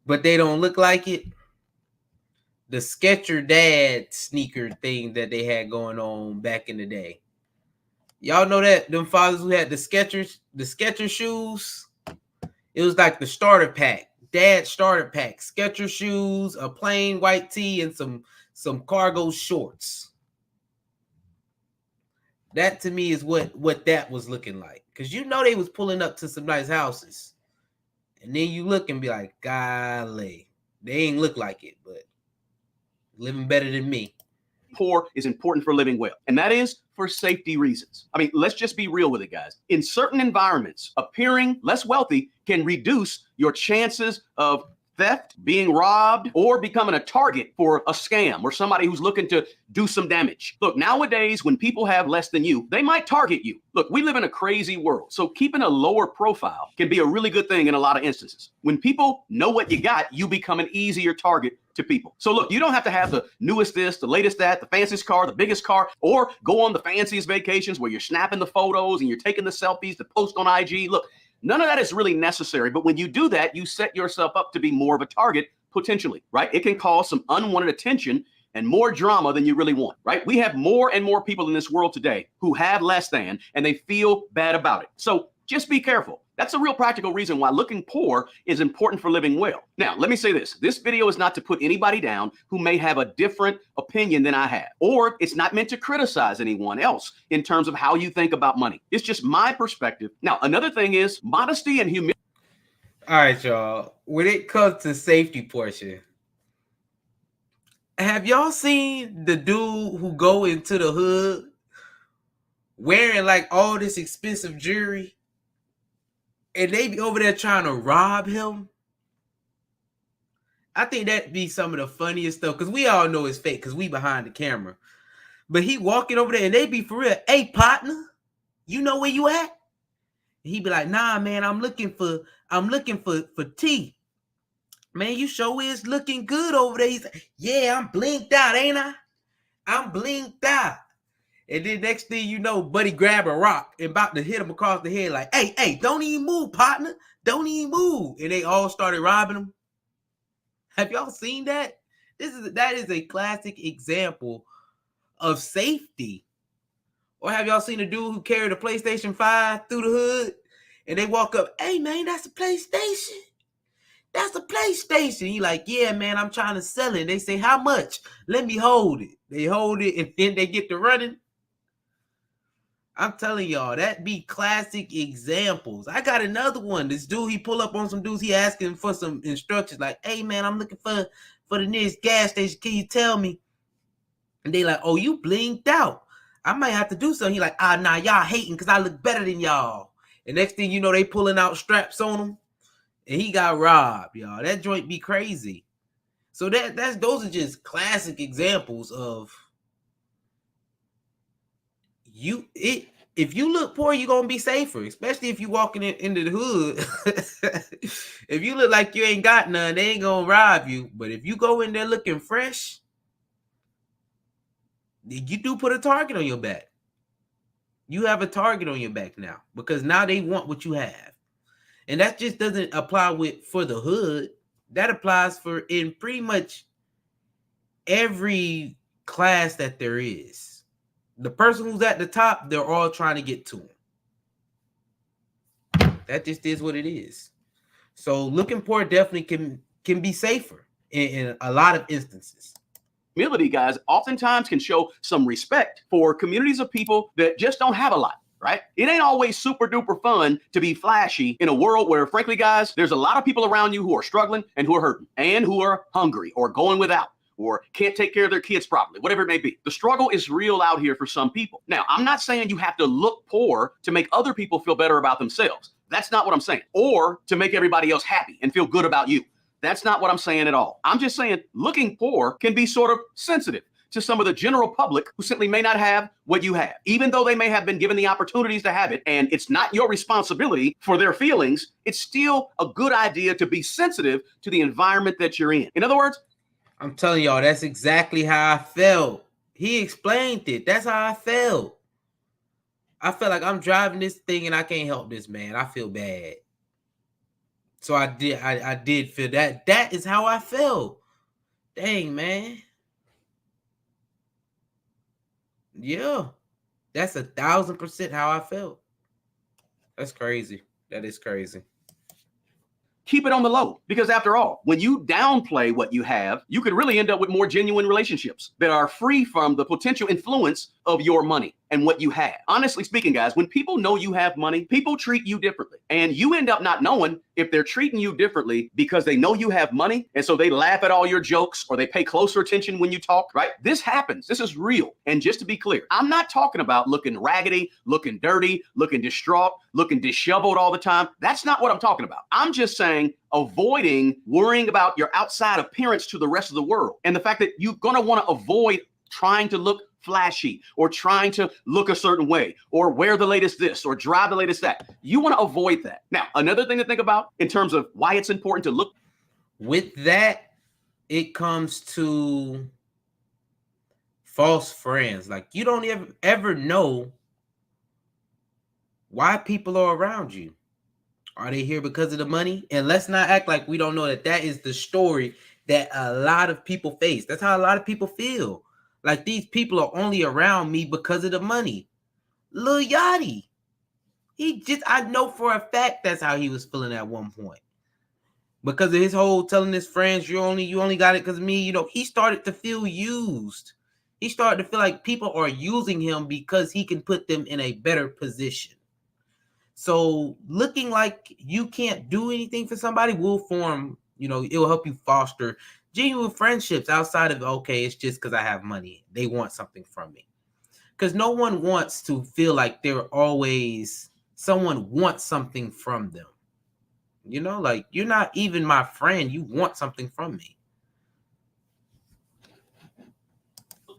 but they don't look like it. The Skechers dad sneaker thing that they had going on back in the day. Y'all know that them fathers who had the Skechers shoes. It was like the starter pack, dad starter pack, Skechers shoes, a plain white tee, and some cargo shorts. That to me is what that was looking like. Because you know they was pulling up to some nice houses. And then you look and be like, golly, they ain't look like it, but living better than me. Poor is important for living well, and that is for safety reasons. I mean, let's just be real with it, guys. In certain environments, appearing less wealthy can reduce your chances of theft, being robbed, or becoming a target for a scam or somebody who's looking to do some damage. Look, nowadays, when people have less than you, they might target you. Look, we live in a crazy world, so keeping a lower profile can be a really good thing in a lot of instances. When people know what you got, you become an easier target to people. So look, you don't have to have the newest this, the latest that, the fanciest car, the biggest car, or go on the fanciest vacations where you're snapping the photos and you're taking the selfies to post on IG. Look, none of that is really necessary, but when you do that, you set yourself up to be more of a target potentially, right? It can cause some unwanted attention and more drama than you really want, right? We have more and more people in this world today who have less than, and they feel bad about it. So just be careful. That's a real practical reason why looking poor is important for living well. Now, let me say this. This video is not to put anybody down who may have a different opinion than I have, or it's not meant to criticize anyone else in terms of how you think about money. It's just my perspective. Now, another thing is modesty and humility. All right, y'all. When it comes to safety portion, have y'all seen the dude who go into the hood wearing like all this expensive jewelry? And they be over there trying to rob him. I think that'd be some of the funniest stuff because we all know it's fake because we behind the camera. But he walking over there and they be for real. Hey, partner, you know where you at? He be like, nah, man, I'm looking for tea. Man, you sure is looking good over there. He's like, yeah, I'm blinked out, ain't I? I'm blinked out. And then next thing you know, buddy grab a rock and about to hit him across the head like, hey, don't even move, partner. Don't even move. And they all started robbing him. Have y'all seen that? That is a classic example of safety. Or have y'all seen a dude who carried a PlayStation 5 through the hood and they walk up, hey man, that's a PlayStation. That's a PlayStation. He like, yeah, man, I'm trying to sell it. They say, how much? Let me hold it. They hold it and then they get to running. I'm telling y'all, that be classic examples. I got another one. This dude, he pull up on some dudes. He asking for some instructions like, hey, man, I'm looking for the nearest gas station. Can you tell me? And they like, oh, you blinked out. I might have to do something. He like, nah, y'all hating because I look better than y'all. And next thing you know, they pulling out straps on him. And he got robbed, y'all. That joint be crazy. So those are just classic examples of if you look poor, you're gonna be safer, especially if you walking into the hood. If you look like you ain't got none, they ain't gonna rob you. But if you go in there looking fresh, you do put a target on your back. You have a target on your back now because now they want what you have. And that just doesn't apply for the hood. That applies for in pretty much every class that there is. The person who's at the top, they're all trying to get to him. That just is what it is. So looking poor definitely can be safer in a lot of instances. Humility, guys, oftentimes can show some respect for communities of people that just don't have a lot. Right? It ain't always super duper fun to be flashy in a world where, frankly, guys, there's a lot of people around you who are struggling and who are hurting and who are hungry or going without or can't take care of their kids properly, whatever it may be. The struggle is real out here for some people. Now, I'm not saying you have to look poor to make other people feel better about themselves. That's not what I'm saying. Or to make everybody else happy and feel good about you. That's not what I'm saying at all. I'm just saying looking poor can be sort of sensitive to some of the general public who simply may not have what you have, even though they may have been given the opportunities to have it, and it's not your responsibility for their feelings. It's still a good idea to be sensitive to the environment that you're in. In other words, I'm telling y'all, that's exactly how I felt. He explained it. That's how I felt. I felt like I'm driving this thing and I can't help this, man. I feel bad. So I did feel that. That is how I felt. Dang, man. Yeah, that's 1,000% how I felt. That's crazy. That is crazy. keep it on the low, because after all, when you downplay what you have, you could really end up with more genuine relationships that are free from the potential influence of your money and what you have. Honestly speaking, guys, when people know you have money, people treat you differently. And you end up not knowing if they're treating you differently because they know you have money. And so they laugh at all your jokes or they pay closer attention when you talk, right? This happens. This is real. And just to be clear, I'm not talking about looking raggedy, looking dirty, looking distraught, looking disheveled all the time. That's not what I'm talking about. I'm just saying avoiding worrying about your outside appearance to the rest of the world. And the fact that you're going to want to avoid trying to look flashy or trying to look a certain way or wear the latest this or drive the latest that. You want to avoid that. Now, another thing to think about in terms of why it's important to look. With that, it comes to false friends. Like, you don't ever know why people are around you. Are they here because of the money? And let's not act like we don't know that that is the story that a lot of people face. That's how a lot of people feel. Like, these people are only around me because of the money. Lil Yachty, I know for a fact that's how he was feeling at one point. Because of his whole telling his friends, you only got it because of me. You know, he started to feel used. He started to feel like people are using him because he can put them in a better position. So looking like you can't do anything for somebody will form, it will help you foster genuine friendships outside of, okay, it's just because I have money. They want something from me. Because no one wants to feel like someone wants something from them. Like, you're not even my friend. You want something from me.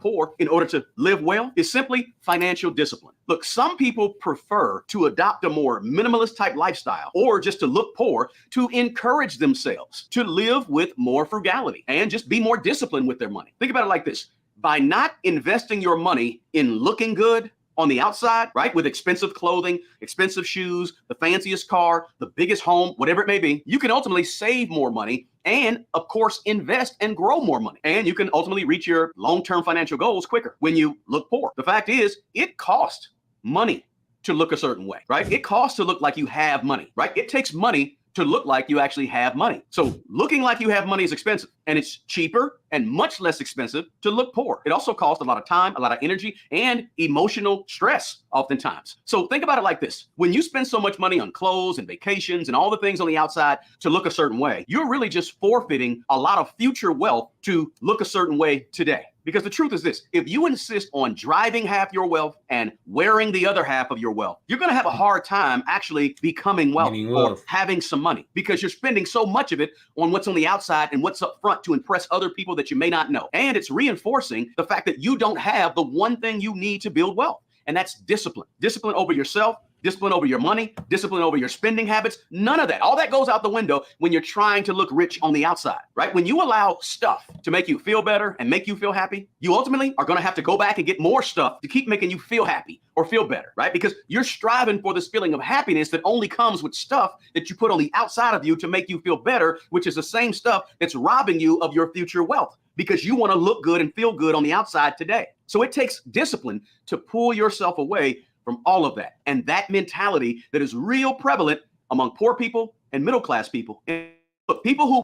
poor in order to live well is simply financial discipline. Look, some people prefer to adopt a more minimalist type lifestyle or just to look poor to encourage themselves to live with more frugality and just be more disciplined with their money. Think about it like this. By not investing your money in looking good on the outside, right, with expensive clothing, expensive shoes, the fanciest car, the biggest home, whatever it may be, you can ultimately save more money and, of course, invest and grow more money. And you can ultimately reach your long-term financial goals quicker when you look poor. The fact is, it costs money to look a certain way, right? It costs to look like you have money, right? It takes money to look like you actually have money. So looking like you have money is expensive, and it's cheaper and much less expensive to look poor. It also costs a lot of time, a lot of energy, and emotional stress oftentimes. So think about it like this. When you spend so much money on clothes and vacations and all the things on the outside to look a certain way, you're really just forfeiting a lot of future wealth to look a certain way today. Because the truth is this, if you insist on driving half your wealth and wearing the other half of your wealth, you're going to have a hard time actually becoming wealthy or having some money because you're spending so much of it on what's on the outside and what's up front to impress other people that you may not know. And it's reinforcing the fact that you don't have the one thing you need to build wealth, and that's discipline. Discipline over yourself, discipline over your money, discipline over your spending habits. None of that. All that goes out the window when you're trying to look rich on the outside, right? When you allow stuff to make you feel better and make you feel happy, you ultimately are going to have to go back and get more stuff to keep making you feel happy or feel better, right? Because you're striving for this feeling of happiness that only comes with stuff that you put on the outside of you to make you feel better, which is the same stuff that's robbing you of your future wealth because you want to look good and feel good on the outside today. So it takes discipline to pull yourself away from all of that. And that mentality that is real prevalent among poor people and middle-class people. And look, people who...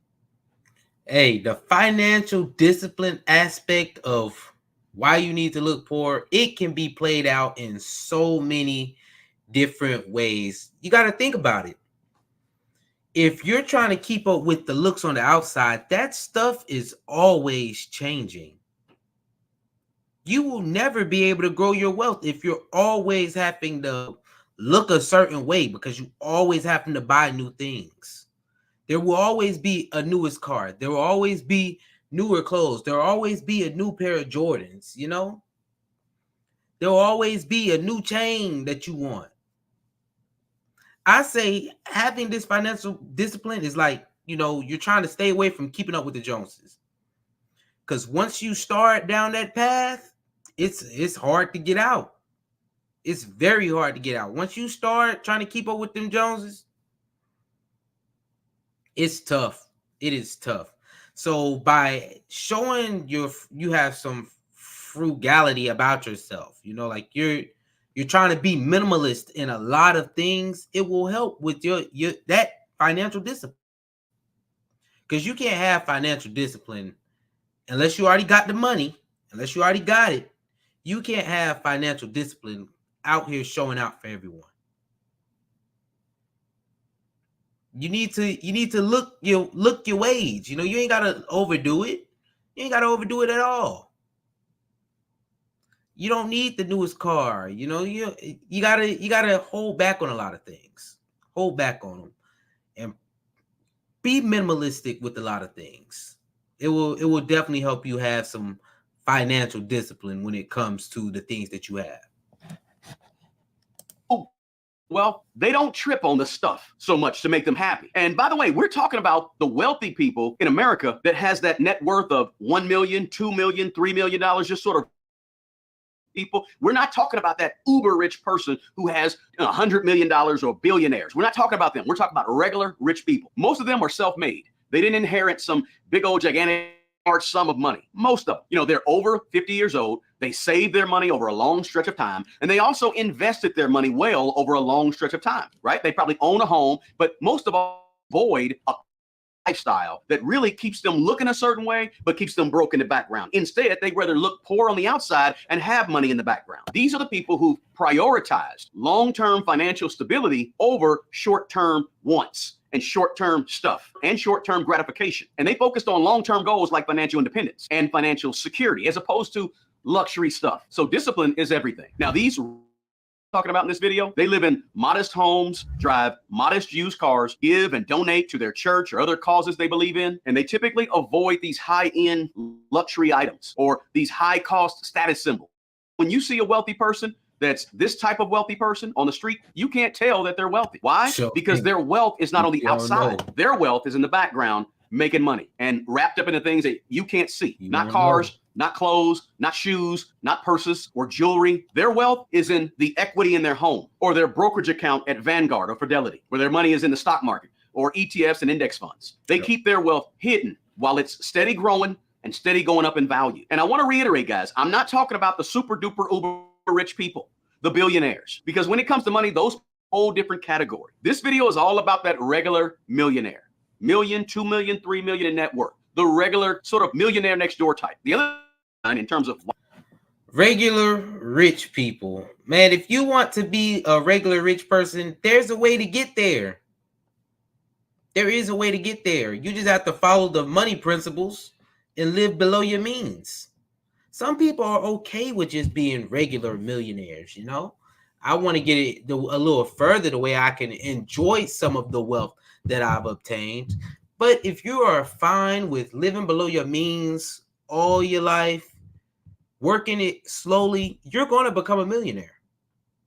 Hey, the financial discipline aspect of why you need to look poor, it can be played out in so many different ways. You got to think about it. If you're trying to keep up with the looks on the outside, that stuff is always changing. You will never be able to grow your wealth if you're always having to look a certain way because you always having to buy new things. There will always be a newest car. There will always be newer clothes. There will always be a new pair of Jordans, you know? There will always be a new chain that you want. I say having this financial discipline is like, you know, you're trying to stay away from keeping up with the Joneses. Because once you start down that path, it's hard to get out. It's very hard to get out. Once you start trying to keep up with them Joneses, it's tough. It is tough. So by showing you have some frugality about yourself, you know, like you're trying to be minimalist in a lot of things, it will help with your that financial discipline. Because you can't have financial discipline unless you already got the money, unless you already got it. You can't have financial discipline out here showing out for everyone. You need to look your wage. You know, you ain't gotta overdo it. You ain't gotta overdo it at all. You don't need the newest car. You know, you gotta hold back on a lot of things. Hold back on them and be minimalistic with a lot of things. It will definitely help you have some financial discipline when it comes to the things that you have. Well, they don't trip on the stuff so much to make them happy. And by the way, we're talking about the wealthy people in America that has that net worth of $1 million, $2 million, $3 million, just sort of people. We're not talking about that uber rich person who has $100 million or billionaires. We're not talking about them. We're talking about regular rich people. Most of them are self-made. They didn't inherit some big old gigantic large sum of money. Most of them, you know, they're over 50 years old. They saved their money over a long stretch of time. And they also invested their money well over a long stretch of time, right? They probably own a home, but most of all avoid a lifestyle that really keeps them looking a certain way, but keeps them broke in the background. Instead, they'd rather look poor on the outside and have money in the background. These are the people who prioritized long-term financial stability over short-term wants and short-term stuff and short-term gratification. And they focused on long-term goals like financial independence and financial security as opposed to luxury stuff. So discipline is everything. Now, these talking about in this video, they live in modest homes, drive modest used cars, give and donate to their church or other causes they believe in, and they typically avoid these high-end luxury items or these high-cost status symbols. When you see a wealthy person that's this type of wealthy person on the street, you can't tell that they're wealthy. Why? Sure. Because their wealth is not on the You don't outside. know. Their wealth is in the background, making money and wrapped up into things that you can't see. You Not don't cars, know. not clothes, not shoes, not purses or jewelry. Their wealth is in the equity in their home or their brokerage account at Vanguard or Fidelity, where their money is in the stock market or ETFs and index funds. They Yep. keep their wealth hidden while it's steady growing and steady going up in value. And I want to reiterate, guys, I'm not talking about the super duper uber rich people, the billionaires, because when it comes to money, those whole different category. This video is all about that regular millionaire, million, 2 million, 3 million in net worth, the regular sort of millionaire next door type. The other in terms of Regular rich people. Man, if you want to be a regular rich person, there's a way to get there. There is a way to get there. You just have to follow the money principles and live below your means. Some people are okay with just being regular millionaires, you know? I want to get it a little further the way I can enjoy some of the wealth that I've obtained. But if you are fine with living below your means all your life, working it slowly, you're going to become a millionaire.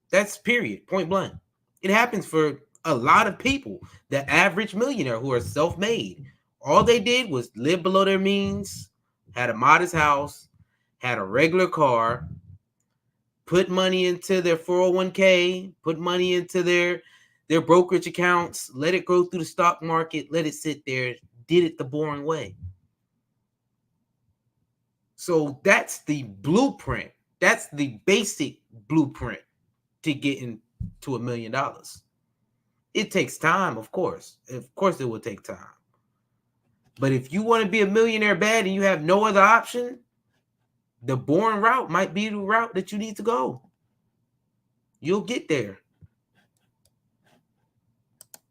That's period, point blank. It happens for a lot of people, the average millionaire who are self-made. All they did was live below their means, had a modest house, had a regular car, put money into their 401k, put money into their brokerage accounts, let it grow through the stock market, let it sit there, did it the boring way. So that's the blueprint. That's the basic blueprint to getting to $1 million. It takes time, of course. Of course it will take time. But if you want to be a millionaire bad and you have no other option, the boring route might be the route that you need to go. You'll get there.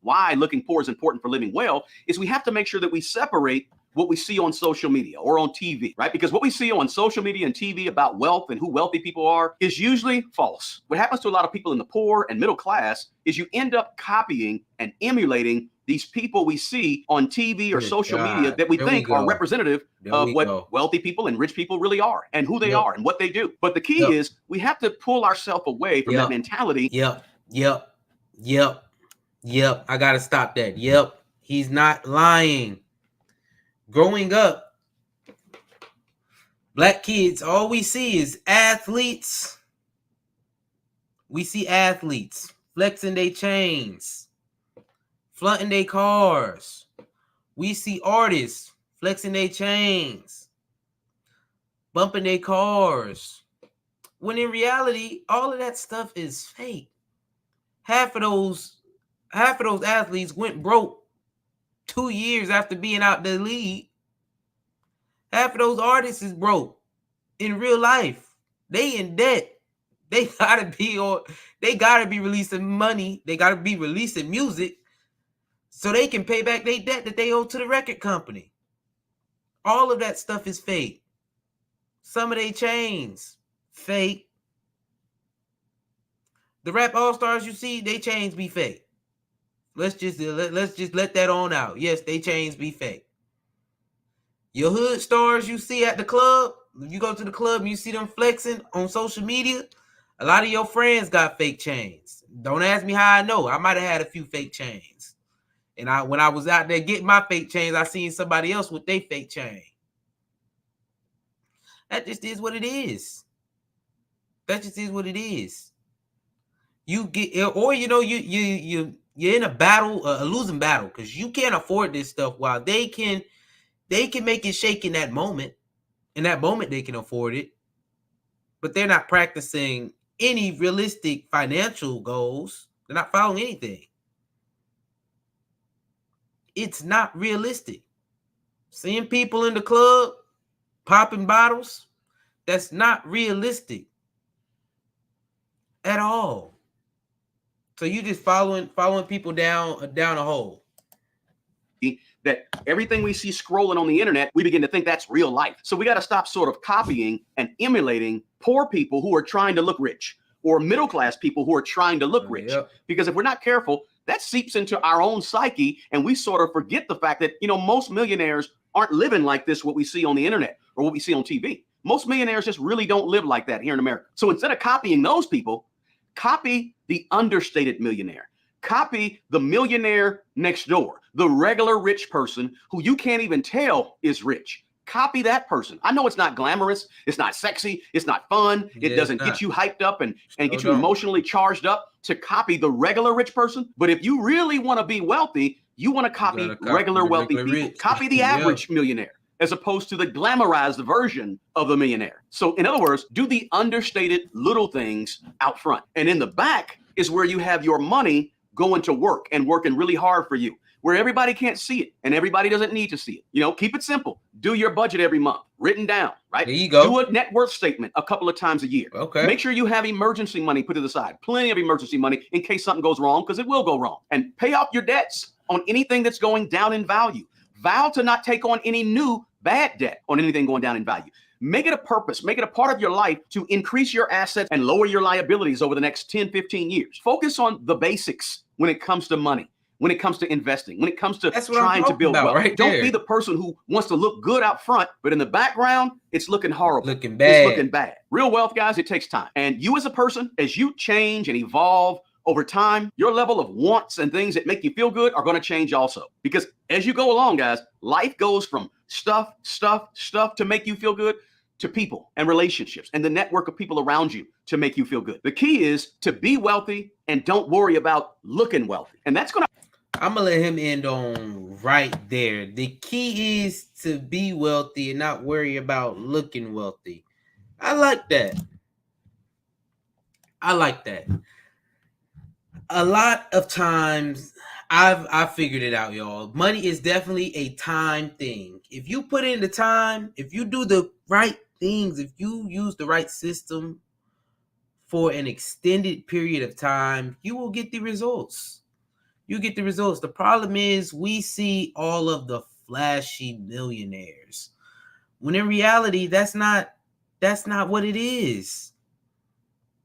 why looking poor is important for living well is we have to make sure that we separate what we see on social media or on TV, right? Because what we see on social media and TV about wealth and who wealthy people are is usually false. What happens to a lot of people in the poor and middle class is you end up copying and emulating these people we see on TV or social media that we think are representative of what wealthy people and rich people really are and who they are and what they do. But the key is we have to pull ourselves away from that mentality. Yep. I got to stop that. Yep. He's not lying. Growing up, black kids, all we see is athletes. We see athletes flexing their chains, flaunting their cars. We see artists flexing their chains, bumping their cars. When in reality, all of that stuff is fake. Half of those athletes went broke 2 years after being out the league. Half of those artists is broke in real life. They in debt. They gotta be releasing money. They gotta be releasing music so they can pay back their debt that they owe to the record company. All of that stuff is fake. Some of their chains, fake. The rap all-stars you see, they chains be fake. Let's just let that on out. Yes, they chains be fake. Your hood stars you see at the club, if you go to the club and you see them flexing on social media, a lot of your friends got fake chains. Don't ask me how I know. I might have had a few fake chains. And when I was out there getting my fake chains, I seen somebody else with their fake chain. That just is what it is. That just is what it is. You get, or you're in a battle, a losing battle, because you can't afford this stuff. While they can make it shake in that moment. In that moment, they can afford it, but they're not practicing any realistic financial goals. They're not following anything. It's not realistic. Seeing people in the club popping bottles, that's not realistic at all. So you just following people down a hole. That everything we see scrolling on the internet, we begin to think that's real life. So we got to stop sort of copying and emulating poor people who are trying to look rich, or middle class people who are trying to look rich. Yep. Because if we're not careful, that seeps into our own psyche, and we sort of forget the fact that, most millionaires aren't living like this, what we see on the internet or what we see on TV. Most millionaires just really don't live like that here in America. So instead of copying those people, copy the understated millionaire. Copy the millionaire next door, the regular rich person who you can't even tell is rich. Copy that person. I know it's not glamorous, it's not sexy, it's not fun, it doesn't get you hyped up and get you emotionally charged up to copy the regular rich person. But if you really want to be wealthy, you want to copy regular wealthy people. Rich. Copy the average millionaire as opposed to the glamorized version of the millionaire. So in other words, do the understated little things out front. And in the back is where you have your money going to work and working really hard for you, where everybody can't see it and everybody doesn't need to see it. Keep it simple. Do your budget every month, written down, right? There you go. Do a net worth statement a couple of times a year. Okay. Make sure you have emergency money put to the side, plenty of emergency money in case something goes wrong, because it will go wrong. And pay off your debts on anything that's going down in value. Vow to not take on any new bad debt on anything going down in value. Make it a purpose, make it a part of your life to increase your assets and lower your liabilities over the next 10, 15 years. Focus on the basics when it comes to money, when it comes to investing, when it comes to trying to build wealth. Right, don't be the person who wants to look good out front, but in the background, it's looking horrible. Looking bad. It's looking bad. Real wealth, guys, it takes time. And you as a person, as you change and evolve over time, your level of wants and things that make you feel good are going to change also. Because as you go along, guys, life goes from stuff to make you feel good to people and relationships and the network of people around you to make you feel good. The key is to be wealthy and don't worry about looking wealthy. And that's going to... I'm going to let him end on right there. The key is to be wealthy and not worry about looking wealthy. I like that. A lot of times I've figured it out, y'all. Money is definitely a time thing. If you put in the time, if you do the right things, if you use the right system for an extended period of time, you will get the results. You get the results. The problem is we see all of the flashy millionaires, when in reality, that's not what it is.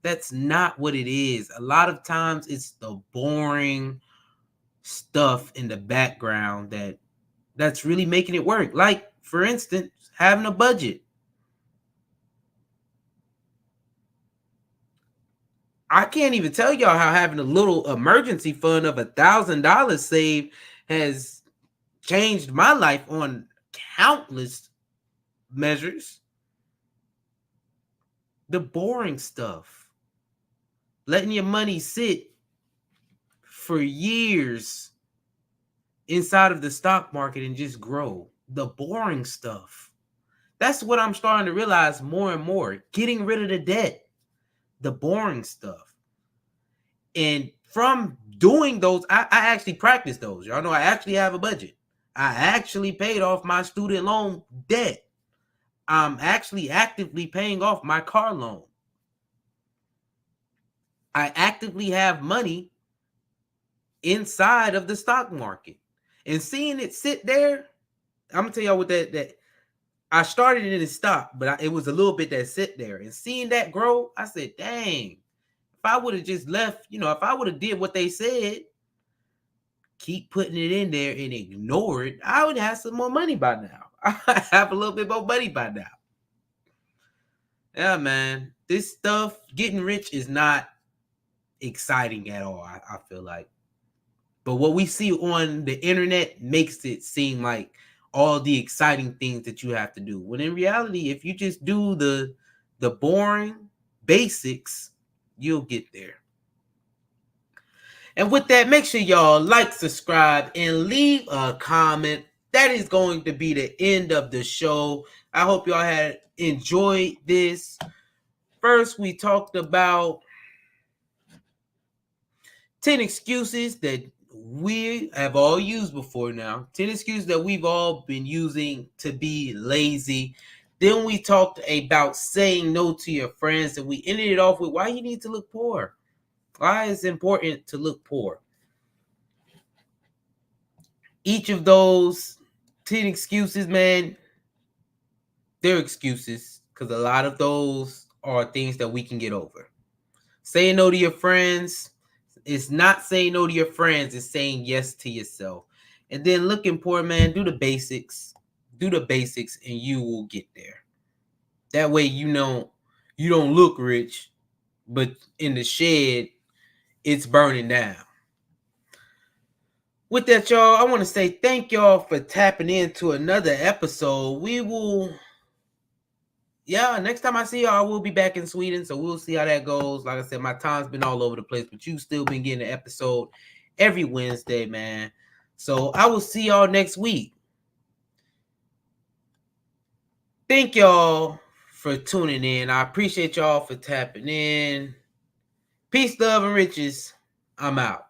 That's not what it is. A lot of times it's the boring stuff in the background that's really making it work. Like, for instance, having a budget. I can't even tell y'all how having a little emergency fund of $1,000 saved has changed my life on countless measures. The boring stuff. Letting your money sit for years inside of the stock market and just grow. The boring stuff. That's what I'm starting to realize more and more. Getting rid of the debt. The boring stuff. And from doing those, I actually practice those. Y'all know I actually have a budget. I actually paid off my student loan debt. I'm actually actively paying off my car loan. I actively have money inside of the stock market. And seeing it sit there, I'm going to tell y'all what that I started it in stock, but it was a little bit that sit there. And seeing that grow, I said, dang, if I would have just left, if I would have did what they said, keep putting it in there and ignore it, I would have some more money by now. I have a little bit more money by now. Yeah, man. This stuff, getting rich is not exciting at all, I feel like. But what we see on the internet makes it seem like all the exciting things that you have to do. When in reality, if you just do the boring basics, you'll get there. And with that, make sure y'all like, subscribe, and leave a comment. That is going to be the end of the show. I hope y'all had enjoyed this. First, we talked about 10 excuses that we have all used before now. 10 excuses that we've all been using to be lazy. Then we talked about saying no to your friends, and we ended it off with why you need to look poor. Why it's important to look poor. Each of those 10 excuses, man, they're excuses because a lot of those are things that we can get over. Saying no to your friends is not saying no to your friends, it's saying yes to yourself. And then looking poor, man, do the basics. Do the basics and you will get there. That way you don't look rich, but in the shed, it's burning down. With that, y'all, I want to say thank y'all for tapping into another episode. Next time I see y'all, I will be back in Sweden, so we'll see how that goes. Like I said, my time's been all over the place, but you've still been getting an episode every Wednesday, man. So I will see y'all next week. Thank y'all for tuning in. I appreciate y'all for tapping in. Peace, love, and riches. I'm out.